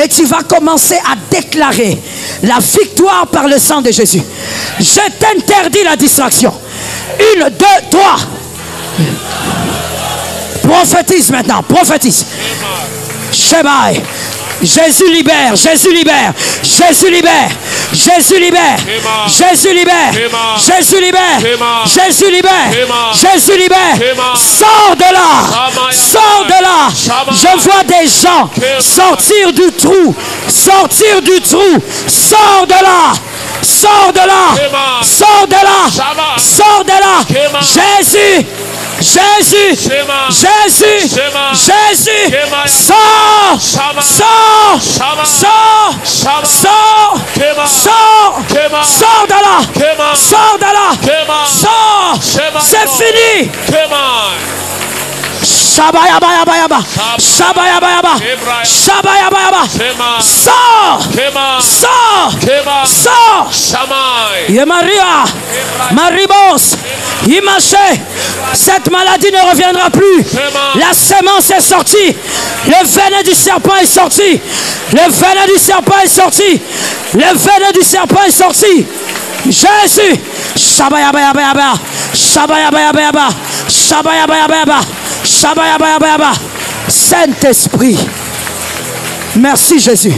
Et tu vas commencer à déclarer la victoire par le sang de Jésus. Je t'interdis la distraction. 1, 2, 3. Prophétise maintenant, prophétise. Shebai. Jésus libère, Jésus libère, Jésus libère, Jésus libère, Jésus libère, Jésus libère, Jésus libère, Jésus libère. Sors de là, sors de là. Je vois des gens sortir du trou, sortir du trou. Sors de là, sors de là, sors de là, sors de là. Jésus. Jésus, Jésus, Jésus, sors, sors, sors, sors, sors, sors de là, sors de là, sors, c'est fini. Shabayabayaba, Shabayabayaba, Shabayabayaba, sors, sors, sors, Yemaria, Maribos, Imaché, cette maladie ne reviendra plus. La semence est sortie, le venin du serpent est sorti, le venin du serpent est sorti, le venin du serpent est sorti. Jésus, Shabayabayaba, Shabayabayaba, Shabayabayaba. Saint-Esprit, merci Jésus.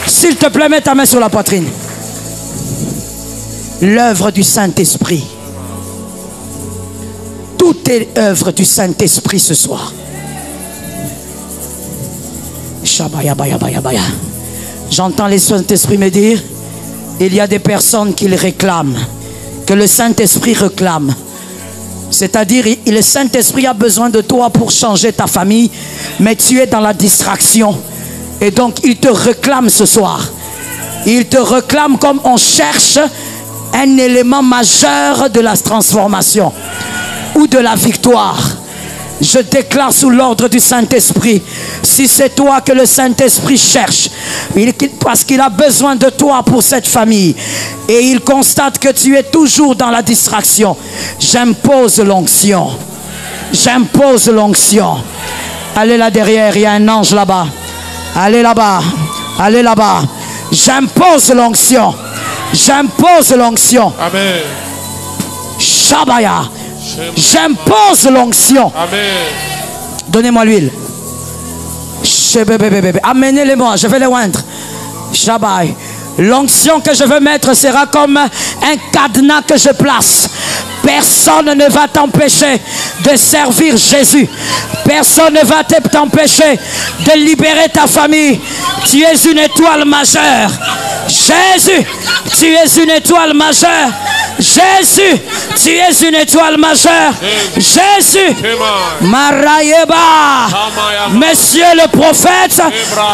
S'il te plaît, mets ta main sur la poitrine. L'œuvre du Saint-Esprit. Tout est œuvre du Saint-Esprit ce soir. J'entends les Saint-Esprit me dire, il y a des personnes qui le réclament, que le Saint-Esprit réclame. C'est-à-dire, le Saint-Esprit a besoin de toi pour changer ta famille, mais tu es dans la distraction. Et donc, il te réclame ce soir. Il te réclame comme on cherche un élément majeur de la transformation ou de la victoire. Je déclare sous l'ordre du Saint-Esprit, si c'est toi que le Saint-Esprit cherche, parce qu'il a besoin de toi pour cette famille, et il constate que tu es toujours dans la distraction, j'impose l'onction. J'impose l'onction. Allez là derrière, il y a un ange là-bas. Allez là-bas, allez là-bas. J'impose l'onction. J'impose l'onction. Amen. Shabaya. J'impose l'onction. Donnez-moi l'huile. Amenez-les-moi, je vais les oindre. Shabbat. L'onction que je veux mettre sera comme un cadenas que je place. Personne ne va t'empêcher de servir Jésus. Personne ne va t'empêcher de libérer ta famille. Tu es une étoile majeure. Jésus, tu es une étoile majeure. Jésus, tu es une étoile majeure. Jésus, Marayeba, Monsieur le prophète,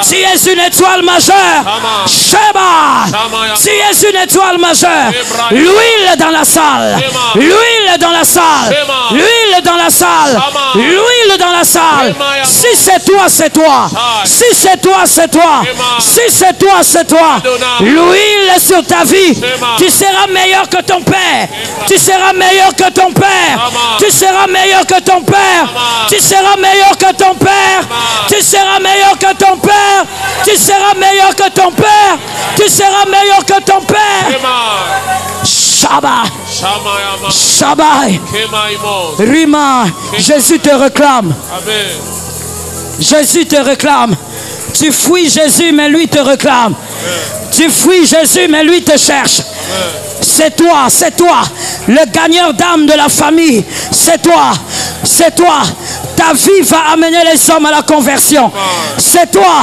tu es une étoile majeure. Sheba, tu es une étoile majeure. L'huile dans la salle, l'huile dans la salle, l'huile dans la salle, l'huile dans la salle. Si c'est toi, c'est toi. Si c'est toi, c'est toi. Si c'est toi, c'est toi. L'huile sur ta vie. Tu seras meilleur que ton père. Tu seras meilleur que ton père. Tu seras meilleur que ton père. Tu seras meilleur que ton père. Tu seras meilleur que ton père. Tu seras meilleur que ton père. Tu seras meilleur que ton père. Shabbat. Shabbat. Rima. Jésus te réclame. Jésus te réclame. Tu fuis Jésus, mais lui te réclame. Tu fuis Jésus, mais lui te cherche. C'est toi, le gagneur d'âme de la famille. C'est toi, c'est toi. Ta vie va amener les hommes à la conversion. C'est toi,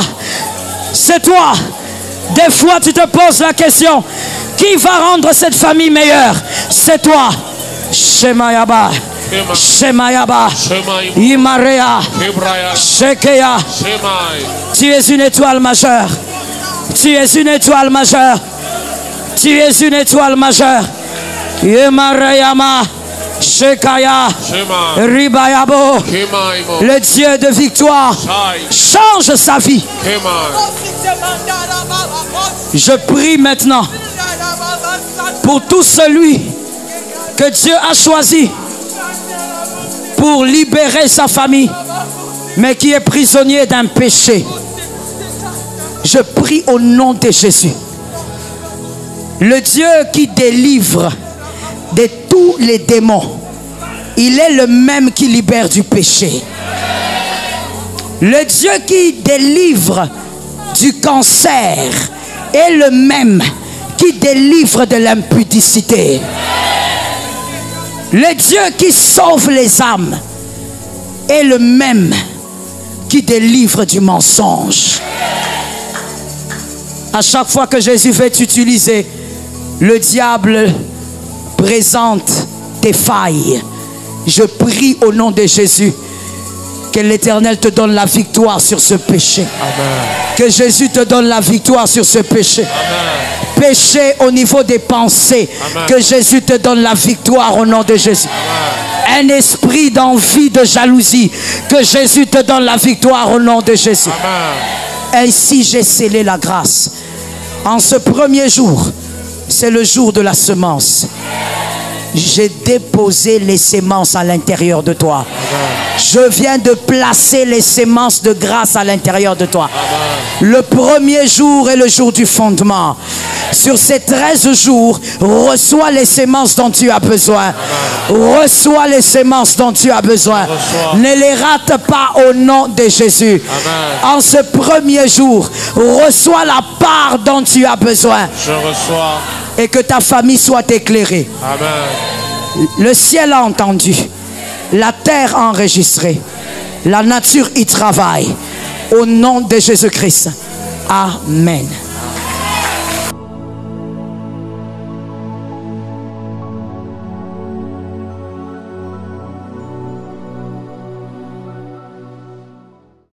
c'est toi. Des fois, tu te poses la question, qui va rendre cette famille meilleure? C'est toi. Shemayaba. Shemayaba. Imarea. Shekeya. Tu es une étoile majeure. Tu es une étoile majeure. Tu es une étoile majeure. Yemarayama. Shekaya. Ribayabo. Le Dieu de victoire change sa vie. Je prie maintenant pour tout celui que Dieu a choisi pour libérer sa famille, mais qui est prisonnier d'un péché. Je prie au nom de Jésus. Le Dieu qui délivre de tous les démons, il est le même qui libère du péché. Le Dieu qui délivre du cancer est le même qui délivre de l'impudicité. Le Dieu qui sauve les âmes est le même qui délivre du mensonge. À chaque fois que Jésus veut t'utiliser, le diable présente tes failles. Je prie au nom de Jésus que l'Éternel te donne la victoire sur ce péché. Amen. Que Jésus te donne la victoire sur ce péché. Amen. Péché au niveau des pensées. Amen. Que Jésus te donne la victoire au nom de Jésus. Amen. Un esprit d'envie, de jalousie. Que Jésus te donne la victoire au nom de Jésus. Amen. Ainsi j'ai scellé la grâce. En ce premier jour, c'est le jour de la semence. J'ai déposé les semences à l'intérieur de toi. Je viens de placer les semences de grâce à l'intérieur de toi. Le premier jour est le jour du fondement. Sur ces 13 jours, reçois les semences dont tu as besoin. Reçois les semences dont tu as besoin. Ne les rate pas au nom de Jésus. En ce premier jour, reçois la part dont tu as besoin. Je reçois. Et que ta famille soit éclairée. Amen. Le ciel a entendu. La terre a enregistré. La nature y travaille. Au nom de Jésus-Christ. Amen.